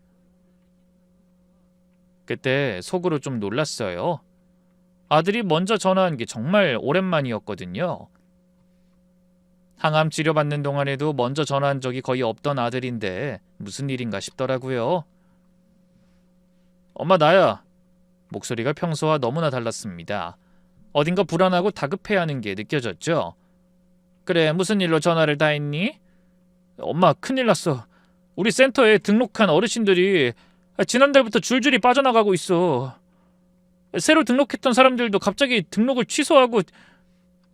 A: 그때 속으로 좀 놀랐어요. 아들이 먼저 전화한 게 정말 오랜만이었거든요. 항암 치료받는 동안에도 먼저 전화한 적이 거의 없던 아들인데 무슨 일인가 싶더라고요. 엄마, 나야. 목소리가 평소와 너무나 달랐습니다. 어딘가 불안하고 다급해하는 게 느껴졌죠. 그래, 무슨 일로 전화를 다 했니? 엄마, 큰일 났어. 우리 센터에 등록한 어르신들이 지난달부터 줄줄이 빠져나가고 있어. 새로 등록했던 사람들도 갑자기 등록을 취소하고...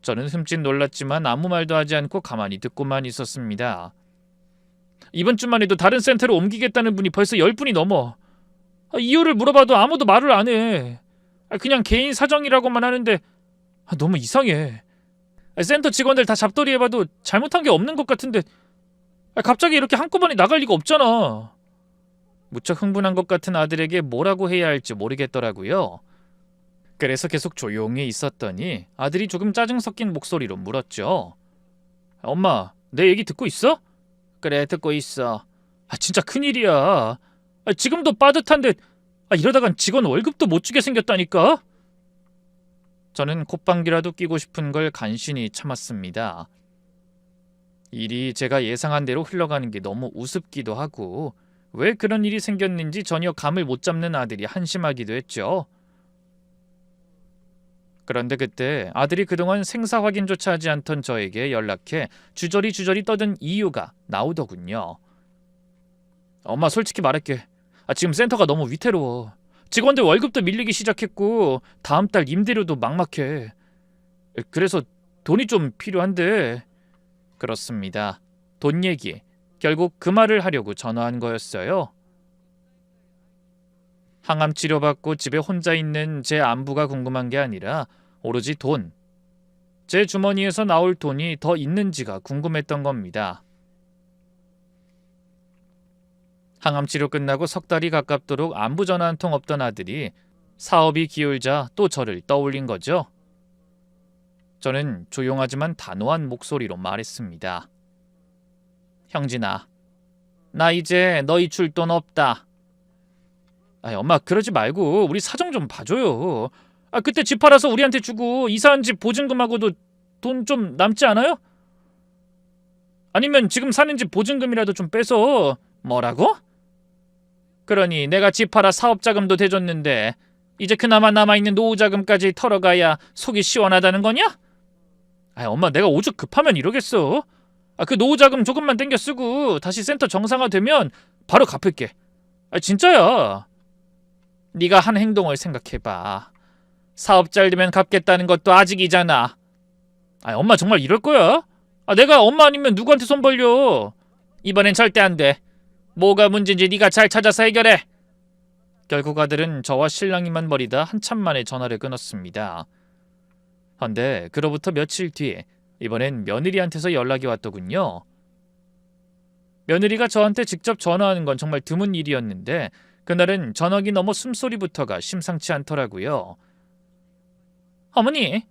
A: 저는 흠칫 놀랐지만 아무 말도 하지 않고 가만히 듣고만 있었습니다. 이번 주만 해도 다른 센터로 옮기겠다는 분이 벌써 10분이 넘어. 이유를 물어봐도 아무도 말을 안 해. 그냥 개인 사정이라고만 하는데 너무 이상해. 센터 직원들 다 잡돌이 해봐도 잘못한 게 없는 것 같은데 갑자기 이렇게 한꺼번에 나갈 리가 없잖아. 무척 흥분한 것 같은 아들에게 뭐라고 해야 할지 모르겠더라고요. 그래서 계속 조용히 있었더니 아들이 조금 짜증 섞인 목소리로 물었죠. 엄마, 내 얘기 듣고 있어? 그래, 듣고 있어. 진짜 큰일이야. 지금도 빠듯한데 이러다간 직원 월급도 못 주게 생겼다니까? 저는 콧방귀라도 끼고 싶은 걸 간신히 참았습니다. 일이 제가 예상한 대로 흘러가는 게 너무 우습기도 하고 왜 그런 일이 생겼는지 전혀 감을 못 잡는 아들이 한심하기도 했죠. 그런데 그때 아들이 그동안 생사 확인조차 하지 않던 저에게 연락해 주저리 떠든 이유가 나오더군요. 엄마, 솔직히 말할게. 지금 센터가 너무 위태로워. 직원들 월급도 밀리기 시작했고 다음 달 임대료도 막막해. 그래서 돈이 좀 필요한데. 그렇습니다. 돈 얘기. 결국 그 말을 하려고 전화한 거였어요. 항암 치료받고 집에 혼자 있는 제 안부가 궁금한 게 아니라 오로지 돈. 제 주머니에서 나올 돈이 더 있는지가 궁금했던 겁니다. 항암 치료 끝나고 석 달이 가깝도록 안부 전화 한 통 없던 아들이 사업이 기울자 또 저를 떠올린 거죠. 저는 조용하지만 단호한 목소리로 말했습니다. 형진아, 나 이제 너희 줄 돈 없다. 엄마, 그러지 말고 우리 사정 좀 봐줘요. 그때 집 팔아서 우리한테 주고 이사한 집 보증금하고도 돈 좀 남지 않아요? 아니면 지금 사는 집 보증금이라도 좀 빼서. 뭐라고? 그러니 내가 집 팔아 사업자금도 대줬는데 이제 그나마 남아있는 노후자금까지 털어가야 속이 시원하다는 거냐? 엄마, 내가 오죽 급하면 이러겠어. 그 노후자금 조금만 땡겨 쓰고 다시 센터 정상화되면 바로 갚을게. 진짜야. 네가 한 행동을 생각해봐. 사업 잘 되면 갚겠다는 것도 아직이잖아. 엄마, 정말 이럴 거야? 내가 엄마 아니면 누구한테 손 벌려. 이번엔 절대 안 돼. 뭐가 문제인지 네가 잘 찾아서 해결해. 결국 아들은 저와 실랑이만 벌이다 한참 만에 전화를 끊었습니다. 헌데 그로부터 며칠 뒤에 이번엔 며느리한테서 연락이 왔더군요. 며느리가 저한테 직접 전화하는 건 정말 드문 일이었는데 그날은 전화기 너머 숨소리부터가 심상치 않더라고요. 어머니!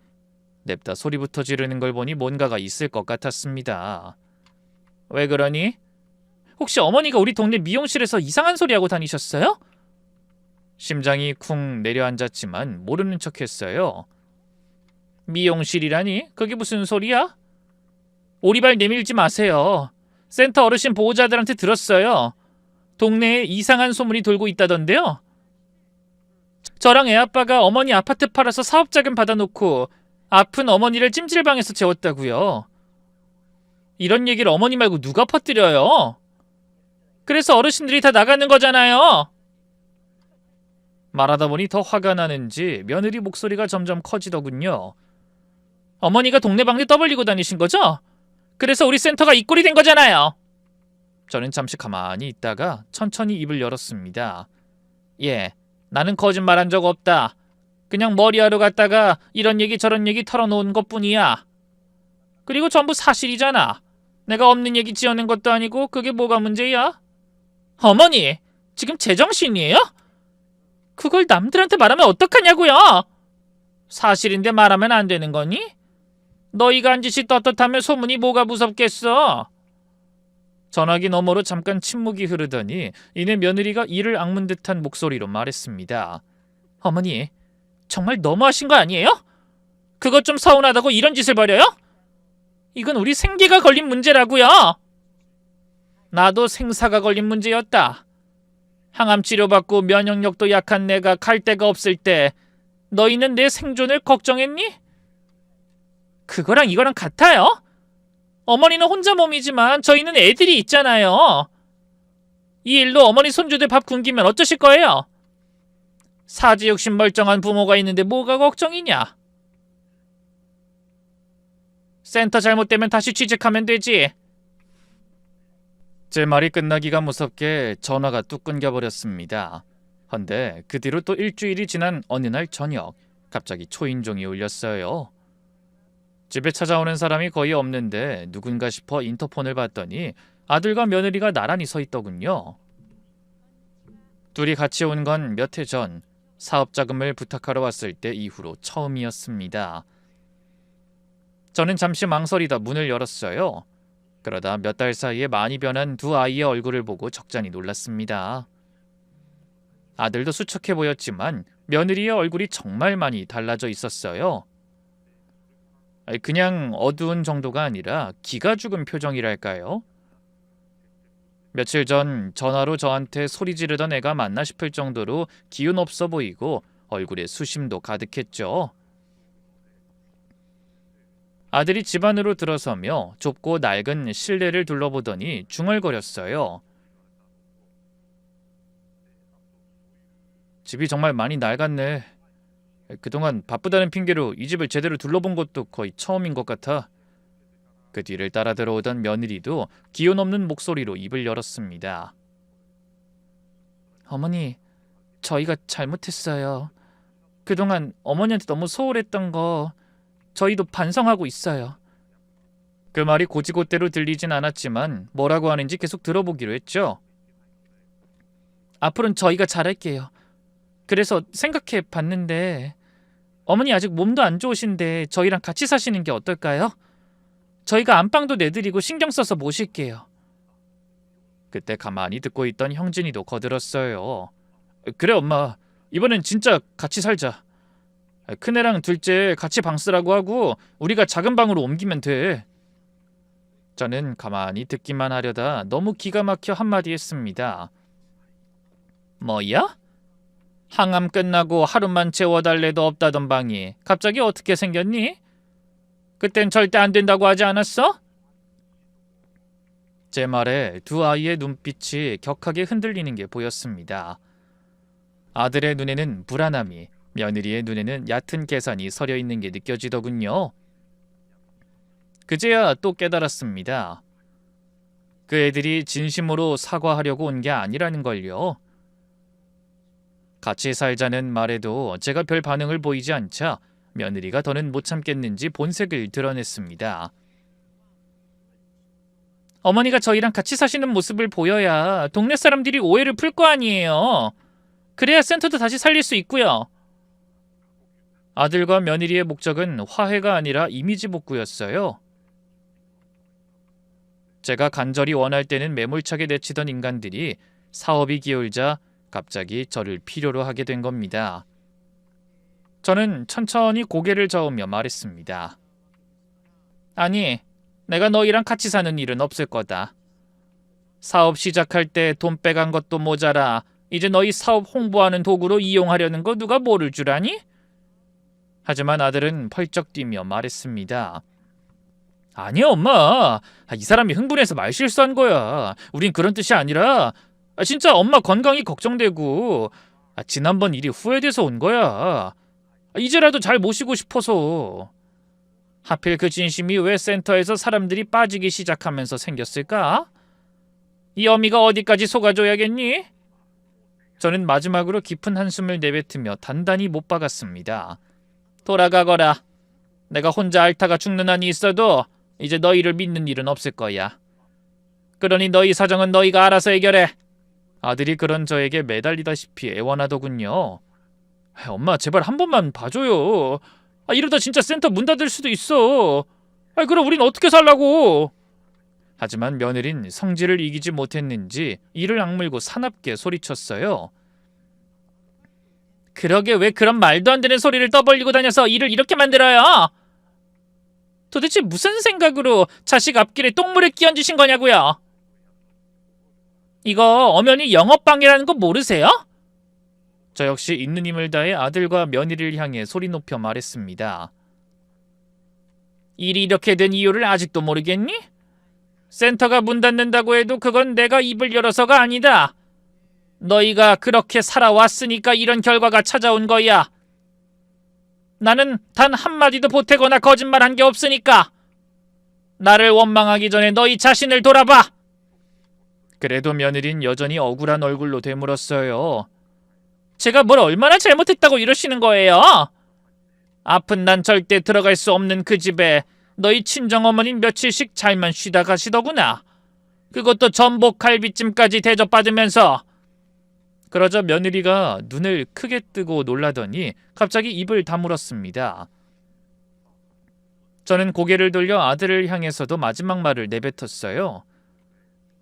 A: 냅다 소리부터 지르는 걸 보니 뭔가가 있을 것 같았습니다. 왜 그러니? 혹시 어머니가 우리 동네 미용실에서 이상한 소리 하고 다니셨어요? 심장이 쿵 내려앉았지만 모르는 척했어요. 미용실이라니? 그게 무슨 소리야? 오리발 내밀지 마세요. 센터 어르신 보호자들한테 들었어요. 동네에 이상한 소문이 돌고 있다던데요. 저랑 애아빠가 어머니 아파트 팔아서 사업자금 받아놓고 아픈 어머니를 찜질방에서 재웠다고요. 이런 얘기를 어머니 말고 누가 퍼뜨려요? 그래서 어르신들이 다 나가는 거잖아요. 말하다 보니 더 화가 나는지 며느리 목소리가 점점 커지더군요. 어머니가 동네방네 떠벌리고 다니신 거죠? 그래서 우리 센터가 이 꼴이 된 거잖아요. 저는 잠시 가만히 있다가 천천히 입을 열었습니다. 예, 나는 거짓말한 적 없다. 그냥 머리하러 갔다가 이런 얘기 저런 얘기 털어놓은 것뿐이야. 그리고 전부 사실이잖아. 내가 없는 얘기 지어낸 것도 아니고 그게 뭐가 문제야? 어머니, 지금 제정신이에요? 그걸 남들한테 말하면 어떡하냐고요? 사실인데 말하면 안 되는 거니? 너희가 한 짓이 떳떳하면 소문이 뭐가 무섭겠어? 전화기 너머로 잠깐 침묵이 흐르더니 이내 며느리가 이를 악문 듯한 목소리로 말했습니다. 어머니, 정말 너무하신 거 아니에요? 그것 좀 서운하다고 이런 짓을 벌여요? 이건 우리 생계가 걸린 문제라고요. 나도 생사가 걸린 문제였다. 항암 치료받고 면역력도 약한 내가 갈 데가 없을 때 너희는 내 생존을 걱정했니? 그거랑 이거랑 같아요. 어머니는 혼자 몸이지만 저희는 애들이 있잖아요. 이 일로 어머니 손주들 밥 굶기면 어쩌실 거예요? 사지 욕심 멀쩡한 부모가 있는데 뭐가 걱정이냐? 센터 잘못되면 다시 취직하면 되지. 제 말이 끝나기가 무섭게 전화가 뚝 끊겨버렸습니다. 헌데 그 뒤로 또 일주일이 지난 어느 날 저녁 갑자기 초인종이 울렸어요. 집에 찾아오는 사람이 거의 없는데 누군가 싶어 인터폰을 봤더니 아들과 며느리가 나란히 서 있더군요. 둘이 같이 온 건 몇 해 전 사업 자금을 부탁하러 왔을 때 이후로 처음이었습니다. 저는 잠시 망설이다 문을 열었어요. 그러다 몇 달 사이에 많이 변한 두 아이의 얼굴을 보고 적잖이 놀랐습니다. 아들도 수척해 보였지만 며느리의 얼굴이 정말 많이 달라져 있었어요. 그냥 어두운 정도가 아니라 기가 죽은 표정이랄까요? 며칠 전 전화로 저한테 소리 지르던 애가 맞나 싶을 정도로 기운 없어 보이고 얼굴에 수심도 가득했죠. 아들이 집 안으로 들어서며 좁고 낡은 실내를 둘러보더니 중얼거렸어요. 집이 정말 많이 낡았네. 그동안 바쁘다는 핑계로 이 집을 제대로 둘러본 것도 거의 처음인 것 같아. 그 뒤를 따라 들어오던 며느리도 기운 없는 목소리로 입을 열었습니다. 어머니, 저희가 잘못했어요. 그동안 어머니한테 너무 소홀했던 거 저희도 반성하고 있어요. 그 말이 고지고대로 들리진 않았지만 뭐라고 하는지 계속 들어보기로 했죠. 앞으로는 저희가 잘할게요. 그래서 생각해 봤는데 어머니 아직 몸도 안 좋으신데 저희랑 같이 사시는 게 어떨까요? 저희가 안방도 내드리고 신경 써서 모실게요. 그때 가만히 듣고 있던 형진이도 거들었어요. 그래 엄마, 이번엔 진짜 같이 살자. 큰애랑 둘째 같이 방 쓰라고 하고 우리가 작은 방으로 옮기면 돼. 저는 가만히 듣기만 하려다 너무 기가 막혀 한마디 했습니다. 뭐야? 항암 끝나고 하루만 재워달래도 없다던 방이 갑자기 어떻게 생겼니? 그땐 절대 안 된다고 하지 않았어? 제 말에 두 아이의 눈빛이 격하게 흔들리는 게 보였습니다. 아들의 눈에는 불안함이, 며느리의 눈에는 얕은 계산이 서려 있는 게 느껴지더군요. 그제야 또 깨달았습니다. 그 애들이 진심으로 사과하려고 온 게 아니라는 걸요. 같이 살자는 말에도 제가 별 반응을 보이지 않자 며느리가 더는 못 참겠는지 본색을 드러냈습니다. 어머니가 저희랑 같이 사시는 모습을 보여야 동네 사람들이 오해를 풀 거 아니에요. 그래야 센터도 다시 살릴 수 있고요. 아들과 며느리의 목적은 화해가 아니라 이미지 복구였어요. 제가 간절히 원할 때는 매몰차게 내치던 인간들이 사업이 기울자 갑자기 저를 필요로 하게 된 겁니다. 저는 천천히 고개를 저으며 말했습니다. 아니, 내가 너희랑 같이 사는 일은 없을 거다. 사업 시작할 때 돈 빼간 것도 모자라 이제 너희 사업 홍보하는 도구로 이용하려는 거 누가 모를 줄 아니? 하지만 아들은 펄쩍 뛰며 말했습니다. 아니야 엄마, 이 사람이 흥분해서 말실수한 거야. 우린 그런 뜻이 아니라 진짜 엄마 건강이 걱정되고 지난번 일이 후회돼서 온 거야. 이제라도 잘 모시고 싶어서. 하필 그 진심이 왜 센터에서 사람들이 빠지기 시작하면서 생겼을까? 이 어미가 어디까지 속아줘야겠니? 저는 마지막으로 깊은 한숨을 내뱉으며 단단히 못 박았습니다. 돌아가거라. 내가 혼자 앓다가 죽는 한이 있어도 이제 너희를 믿는 일은 없을 거야. 그러니 너희 사정은 너희가 알아서 해결해. 아들이 그런 저에게 매달리다시피 애원하더군요. 엄마 제발 한 번만 봐줘요. 이러다 진짜 센터 문 닫을 수도 있어. 그럼 우린 어떻게 살라고? 하지만 며느린 성질을 이기지 못했는지 이를 악물고 사납게 소리쳤어요. 그러게 왜 그런 말도 안 되는 소리를 떠벌리고 다녀서 일을 이렇게 만들어요? 도대체 무슨 생각으로 자식 앞길에 똥물을 끼얹으신 거냐고요? 이거 엄연히 영업방해라는 거 모르세요? 저 역시 있는 힘을 다해 아들과 며느리를 향해 소리 높여 말했습니다. 일이 이렇게 된 이유를 아직도 모르겠니? 센터가 문 닫는다고 해도 그건 내가 입을 열어서가 아니다. 너희가 그렇게 살아왔으니까 이런 결과가 찾아온 거야. 나는 단 한마디도 보태거나 거짓말한 게 없으니까. 나를 원망하기 전에 너희 자신을 돌아봐. 그래도 며느린 여전히 억울한 얼굴로 되물었어요. 제가 뭘 얼마나 잘못했다고 이러시는 거예요? 아픈 난 절대 들어갈 수 없는 그 집에 너희 친정어머님 며칠씩 잘만 쉬다 가시더구나. 그것도 전복 갈비찜까지 대접받으면서. 그러자 며느리가 눈을 크게 뜨고 놀라더니 갑자기 입을 다물었습니다. 저는 고개를 돌려 아들을 향해서도 마지막 말을 내뱉었어요.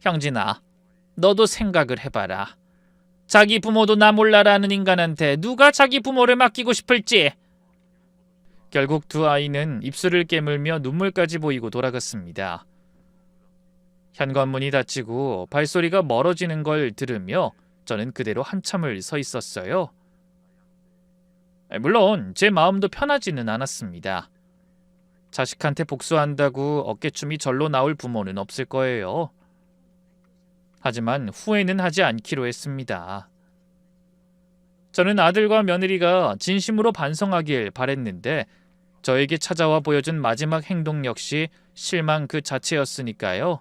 A: 형진아, 너도 생각을 해봐라. 자기 부모도 나 몰라라는 인간한테 누가 자기 부모를 맡기고 싶을지. 결국 두 아이는 입술을 깨물며 눈물까지 보이고 돌아갔습니다. 현관문이 닫히고 발소리가 멀어지는 걸 들으며 저는 그대로 한참을 서 있었어요. 물론 제 마음도 편하지는 않았습니다. 자식한테 복수한다고 어깨춤이 절로 나올 부모는 없을 거예요. 하지만 후회는 하지 않기로 했습니다. 저는 아들과 며느리가 진심으로 반성하길 바랬는데 저에게 찾아와 보여준 마지막 행동 역시 실망 그 자체였으니까요.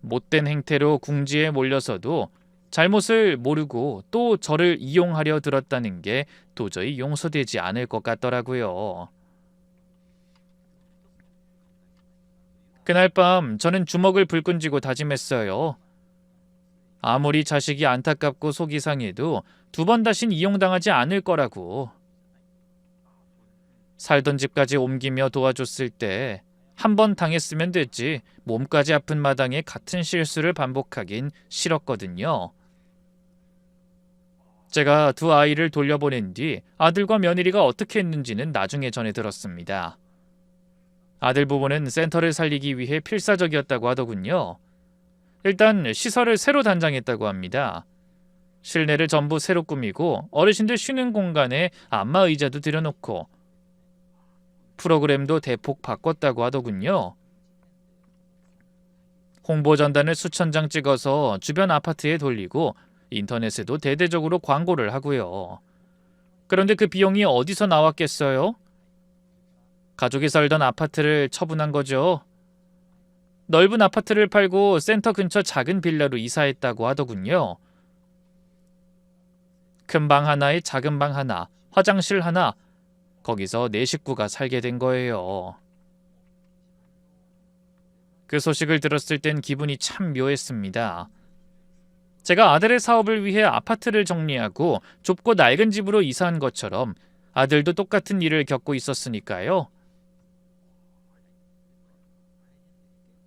A: 못된 행태로 궁지에 몰려서도 잘못을 모르고 또 저를 이용하려 들었다는 게 도저히 용서되지 않을 것 같더라고요. 그날 밤 저는 주먹을 불끈 쥐고 다짐했어요. 아무리 자식이 안타깝고 속이 상해도 두 번 다신 이용당하지 않을 거라고. 살던 집까지 옮기며 도와줬을 때 한 번 당했으면 됐지 몸까지 아픈 마당에 같은 실수를 반복하긴 싫었거든요. 제가 두 아이를 돌려보낸 뒤 아들과 며느리가 어떻게 했는지는 나중에 전해 들었습니다. 아들 부부는 센터를 살리기 위해 필사적이었다고 하더군요. 일단 시설을 새로 단장했다고 합니다. 실내를 전부 새로 꾸미고 어르신들 쉬는 공간에 안마 의자도 들여놓고 프로그램도 대폭 바꿨다고 하더군요. 홍보 전단을 수천 장 찍어서 주변 아파트에 돌리고 인터넷에도 대대적으로 광고를 하고요. 그런데 그 비용이 어디서 나왔겠어요? 가족이 살던 아파트를 처분한 거죠. 넓은 아파트를 팔고 센터 근처 작은 빌라로 이사했다고 하더군요. 큰 방 하나에 작은 방 하나, 화장실 하나, 거기서 네 식구가 살게 된 거예요. 그 소식을 들었을 땐 기분이 참 묘했습니다. 제가 아들의 사업을 위해 아파트를 정리하고 좁고 낡은 집으로 이사한 것처럼 아들도 똑같은 일을 겪고 있었으니까요.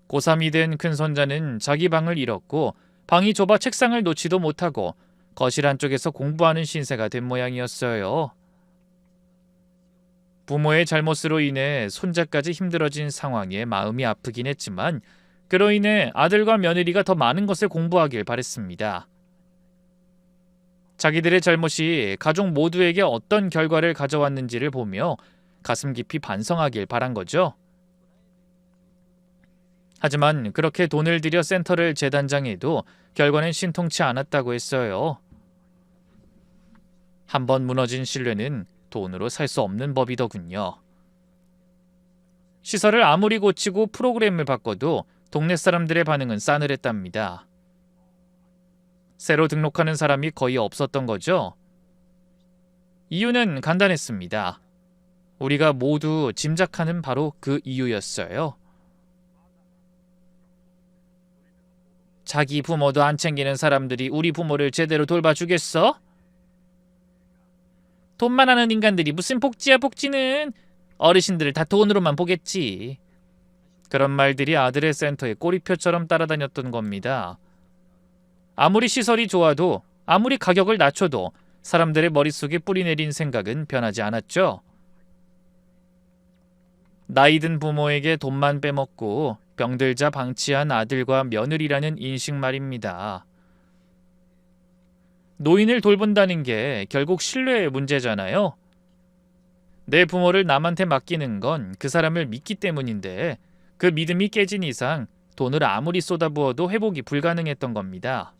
A: 고3이 된 큰손자는 자기 방을 잃었고 방이 좁아 책상을 놓지도 못하고 거실 한쪽에서 공부하는 신세가 된 모양이었어요. 부모의 잘못으로 인해 손자까지 힘들어진 상황에 마음이 아프긴 했지만 그로 인해 아들과 며느리가 더 많은 것을 공부하길 바랬습니다. 자기들의 잘못이 가족 모두에게 어떤 결과를 가져왔는지를 보며 가슴 깊이 반성하길 바란 거죠. 하지만 그렇게 돈을 들여 센터를 재단장해도 결과는 신통치 않았다고 했어요. 한번 무너진 신뢰는 돈으로 살 수 없는 법이더군요. 시설을 아무리 고치고 프로그램을 바꿔도 동네 사람들의 반응은 싸늘했답니다. 새로 등록하는 사람이 거의 없었던 거죠. 이유는 간단했습니다. 우리가 모두 짐작하는 바로 그 이유였어요. 자기 부모도 안 챙기는 사람들이 우리 부모를 제대로 돌봐주겠어? 돈만 하는 인간들이 무슨 복지야 복지는. 어르신들을 다 돈으로만 보겠지. 그런 말들이 아들의 센터에 꼬리표처럼 따라다녔던 겁니다. 아무리 시설이 좋아도 아무리 가격을 낮춰도 사람들의 머릿속에 뿌리내린 생각은 변하지 않았죠. 나이든 부모에게 돈만 빼먹고 병들자 방치한 아들과 며느리라는 인식 말입니다. 노인을 돌본다는 게 결국 신뢰의 문제잖아요. 내 부모를 남한테 맡기는 건 그 사람을 믿기 때문인데 그 믿음이 깨진 이상 돈을 아무리 쏟아부어도 회복이 불가능했던 겁니다.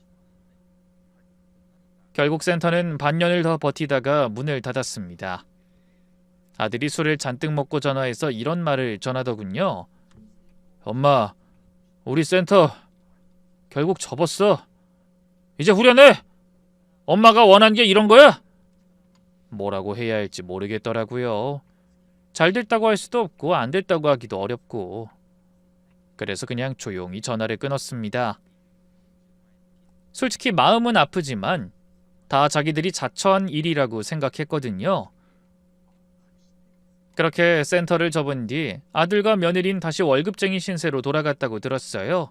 A: 결국 센터는 반년을 더 버티다가 문을 닫았습니다. 아들이 술을 잔뜩 먹고 전화해서 이런 말을 전하더군요. 엄마, 우리 센터 결국 접었어. 이제 후련해. 엄마가 원한 게 이런 거야? 뭐라고 해야 할지 모르겠더라고요. 잘 됐다고 할 수도 없고 안 됐다고 하기도 어렵고. 그래서 그냥 조용히 전화를 끊었습니다. 솔직히 마음은 아프지만 다 자기들이 자처한 일이라고 생각했거든요. 그렇게 센터를 접은 뒤 아들과 며느리는 다시 월급쟁이 신세로 돌아갔다고 들었어요.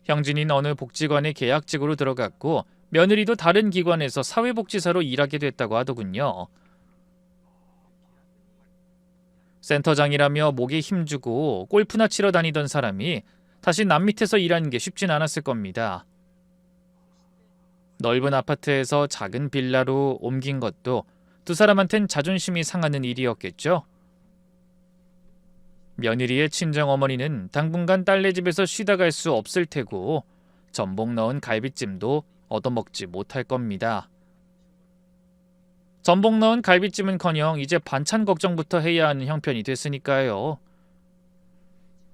A: 형진이는 어느 복지관에 계약직으로 들어갔고 며느리도 다른 기관에서 사회복지사로 일하게 됐다고 하더군요. 센터장이라며 목에 힘주고 골프나 치러 다니던 사람이 다시 남 밑에서 일하는 게 쉽진 않았을 겁니다. 넓은 아파트에서 작은 빌라로 옮긴 것도 두 사람한텐 자존심이 상하는 일이었겠죠. 며느리의 친정어머니는 당분간 딸네 집에서 쉬다 갈 수 없을 테고 전복 넣은 갈비찜도 얻어먹지 못할 겁니다. 전복 넣은 갈비찜은커녕 이제 반찬 걱정부터 해야 하는 형편이 됐으니까요.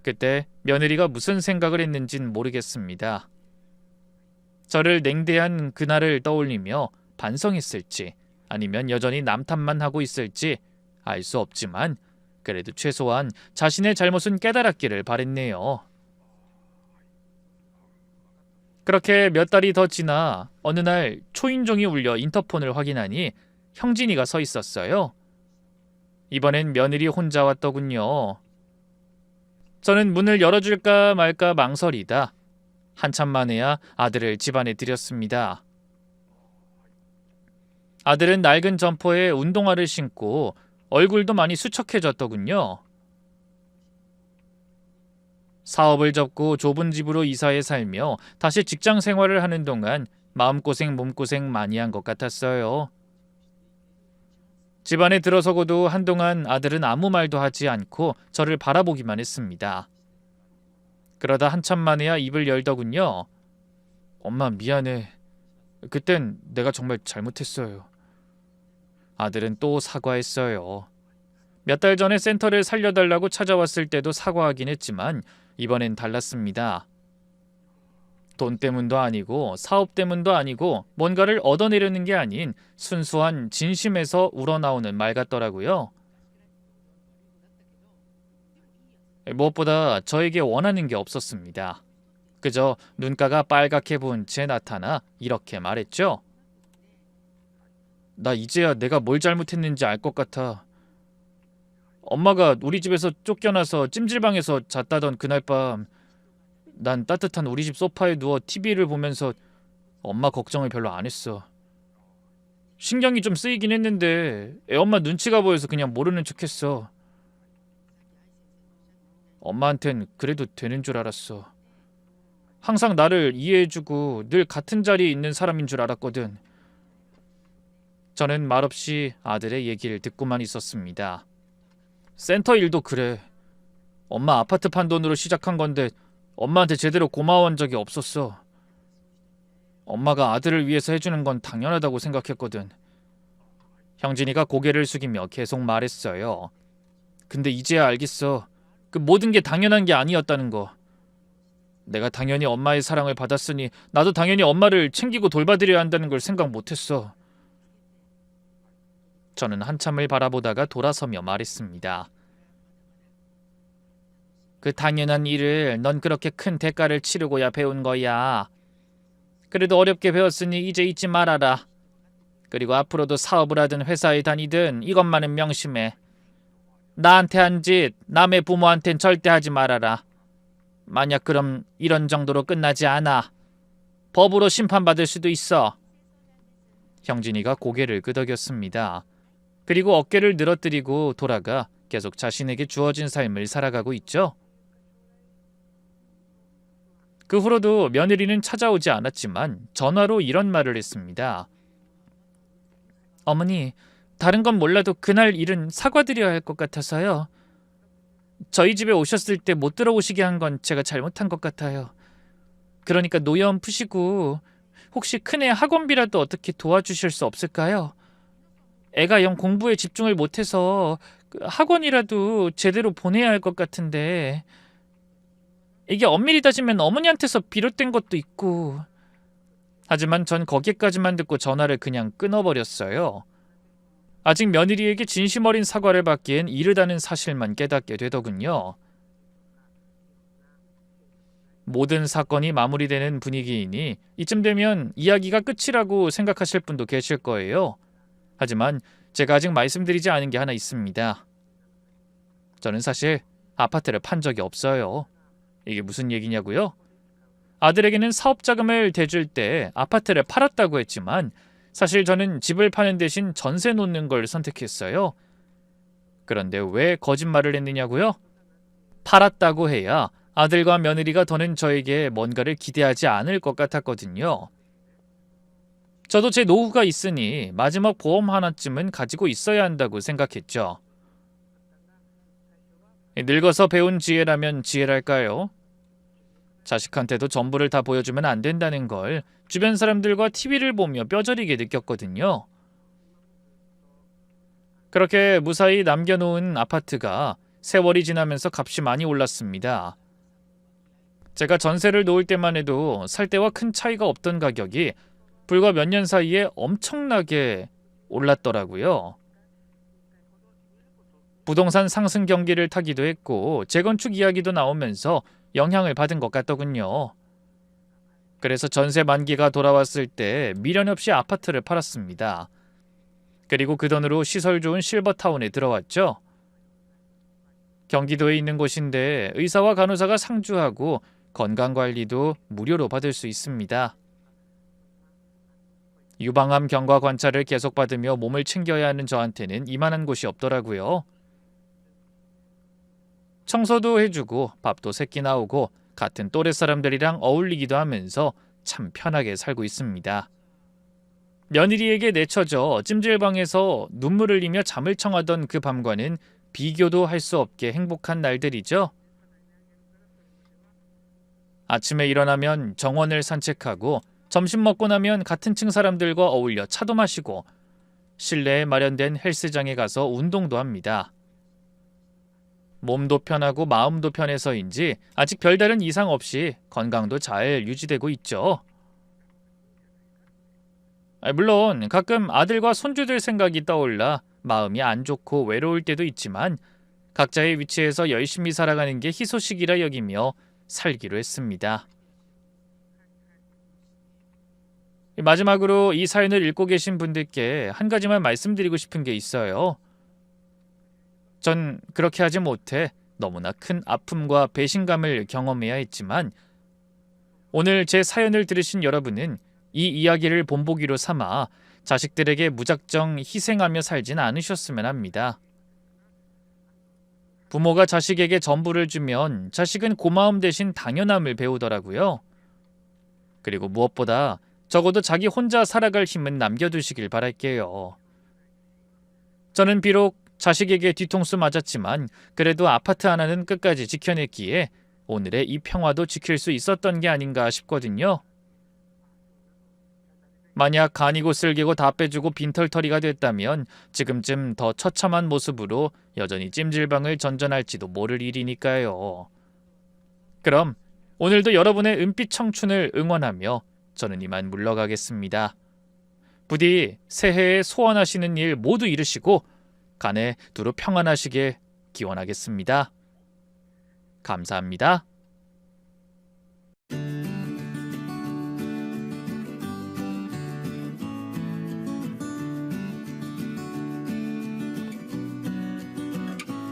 A: 그때 며느리가 무슨 생각을 했는진 모르겠습니다. 저를 냉대한 그날을 떠올리며 반성했을지 아니면 여전히 남 탓만 하고 있을지 알 수 없지만 그래도 최소한 자신의 잘못은 깨달았기를 바랬네요. 그렇게 몇 달이 더 지나 어느 날 초인종이 울려 인터폰을 확인하니 형진이가 서 있었어요. 이번엔 며느리 혼자 왔더군요. 저는 문을 열어줄까 말까 망설이다 한참 만에야 아들을 집안에 들였습니다. 아들은 낡은 점퍼에 운동화를 신고 얼굴도 많이 수척해졌더군요. 사업을 접고 좁은 집으로 이사해 살며 다시 직장 생활을 하는 동안 마음고생 몸고생 많이 한 것 같았어요. 집안에 들어서고도 한동안 아들은 아무 말도 하지 않고 저를 바라보기만 했습니다. 그러다 한참 만에야 입을 열더군요. 엄마 미안해. 그땐 내가 정말 잘못했어요. 아들은 또 사과했어요. 몇 달 전에 센터를 살려달라고 찾아왔을 때도 사과하긴 했지만 이번엔 달랐습니다. 돈 때문도 아니고 사업 때문도 아니고 뭔가를 얻어내려는 게 아닌 순수한 진심에서 우러나오는 말 같더라고요. 무엇보다 저에게 원하는 게 없었습니다. 그저 눈가가 빨갛게 부은 채 나타나 이렇게 말했죠. 나 이제야 내가 뭘 잘못했는지 알 것 같아. 엄마가 우리 집에서 쫓겨나서 찜질방에서 잤다던 그날 밤 난 따뜻한 우리 집 소파에 누워 TV를 보면서 엄마 걱정을 별로 안 했어. 신경이 좀 쓰이긴 했는데 애엄마 눈치가 보여서 그냥 모르는 척했어. 엄마한텐 그래도 되는 줄 알았어. 항상 나를 이해해주고 늘 같은 자리에 있는 사람인 줄 알았거든. 저는 말없이 아들의 얘기를 듣고만 있었습니다. 센터 일도 그래. 엄마 아파트 판 돈으로 시작한 건데 엄마한테 제대로 고마워한 적이 없었어. 엄마가 아들을 위해서 해주는 건 당연하다고 생각했거든. 형진이가 고개를 숙이며 계속 말했어요. 근데 이제야 알겠어. 그 모든 게 당연한 게 아니었다는 거. 내가 당연히 엄마의 사랑을 받았으니 나도 당연히 엄마를 챙기고 돌봐드려야 한다는 걸 생각 못했어. 저는 한참을 바라보다가 돌아서며 말했습니다. 그 당연한 일을 넌 그렇게 큰 대가를 치르고야 배운 거야. 그래도 어렵게 배웠으니 이제 잊지 말아라. 그리고 앞으로도 사업을 하든 회사에 다니든 이것만은 명심해. 나한테 한 짓 남의 부모한텐 절대 하지 말아라. 만약 그럼 이런 정도로 끝나지 않아. 법으로 심판받을 수도 있어. 형진이가 고개를 끄덕였습니다. 그리고 어깨를 늘어뜨리고 돌아가 계속 자신에게 주어진 삶을 살아가고 있죠. 그 후로도 며느리는 찾아오지 않았지만 전화로 이런 말을 했습니다. 어머니, 다른 건 몰라도 그날 일은 사과드려야 할 것 같아서요. 저희 집에 오셨을 때 못 들어오시게 한 건 제가 잘못한 것 같아요. 그러니까 노여움 푸시고 혹시 큰애 학원비라도 어떻게 도와주실 수 없을까요? 애가 영 공부에 집중을 못해서 학원이라도 제대로 보내야 할 것 같은데 이게 엄밀히 따지면 어머니한테서 비롯된 것도 있고 하지만 전 거기까지만 듣고 전화를 그냥 끊어버렸어요. 아직 며느리에게 진심 어린 사과를 받기엔 이르다는 사실만 깨닫게 되더군요. 모든 사건이 마무리되는 분위기이니 이쯤 되면 이야기가 끝이라고 생각하실 분도 계실 거예요. 하지만 제가 아직 말씀드리지 않은 게 하나 있습니다. 저는 사실 아파트를 판 적이 없어요. 이게 무슨 얘기냐고요? 아들에게는 사업 자금을 대줄 때 아파트를 팔았다고 했지만 사실 저는 집을 파는 대신 전세 놓는 걸 선택했어요. 그런데 왜 거짓말을 했느냐고요? 팔았다고 해야 아들과 며느리가 더는 저에게 뭔가를 기대하지 않을 것 같았거든요. 저도 제 노후가 있으니 마지막 보험 하나쯤은 가지고 있어야 한다고 생각했죠. 늙어서 배운 지혜라면 지혜랄까요? 자식한테도 전부를 다 보여주면 안 된다는 걸 주변 사람들과 TV를 보며 뼈저리게 느꼈거든요. 그렇게 무사히 남겨놓은 아파트가 세월이 지나면서 값이 많이 올랐습니다. 제가 전세를 놓을 때만 해도 살 때와 큰 차이가 없던 가격이 불과 몇 년 사이에 엄청나게 올랐더라고요. 부동산 상승 경기를 타기도 했고 재건축 이야기도 나오면서 영향을 받은 것 같더군요. 그래서 전세 만기가 돌아왔을 때 미련 없이 아파트를 팔았습니다. 그리고 그 돈으로 시설 좋은 실버타운에 들어왔죠. 경기도에 있는 곳인데 의사와 간호사가 상주하고 건강관리도 무료로 받을 수 있습니다. 유방암 경과 관찰을 계속 받으며 몸을 챙겨야 하는 저한테는 이만한 곳이 없더라고요. 청소도 해주고 밥도 새끼 나오고 같은 또래 사람들이랑 어울리기도 하면서 참 편하게 살고 있습니다. 며느리에게 내쳐져 찜질방에서 눈물을 흘리며 잠을 청하던 그 밤과는 비교도 할 수 없게 행복한 날들이죠. 아침에 일어나면 정원을 산책하고 점심 먹고 나면 같은 층 사람들과 어울려 차도 마시고 실내에 마련된 헬스장에 가서 운동도 합니다. 몸도 편하고 마음도 편해서인지 아직 별다른 이상 없이 건강도 잘 유지되고 있죠. 물론 가끔 아들과 손주들 생각이 떠올라 마음이 안 좋고 외로울 때도 있지만 각자의 위치에서 열심히 살아가는 게 희소식이라 여기며 살기로 했습니다. 마지막으로 이 사연을 읽고 계신 분들께 한 가지만 말씀드리고 싶은 게 있어요. 전 그렇게 하지 못해 너무나 큰 아픔과 배신감을 경험해야 했지만 오늘 제 사연을 들으신 여러분은 이 이야기를 본보기로 삼아 자식들에게 무작정 희생하며 살진 않으셨으면 합니다. 부모가 자식에게 전부를 주면 자식은 고마움 대신 당연함을 배우더라고요. 그리고 무엇보다 적어도 자기 혼자 살아갈 힘은 남겨두시길 바랄게요. 저는 비록 자식에게 뒤통수 맞았지만 그래도 아파트 하나는 끝까지 지켜냈기에 오늘의 이 평화도 지킬 수 있었던 게 아닌가 싶거든요. 만약 간이고 쓸개고 다 빼주고 빈털터리가 됐다면 지금쯤 더 처참한 모습으로 여전히 찜질방을 전전할지도 모를 일이니까요. 그럼 오늘도 여러분의 은빛 청춘을 응원하며 저는 이만 물러가겠습니다. 부디 새해에 소원하시는 일 모두 이루시고 간에 두루 평안하시길 기원하겠습니다. 감사합니다.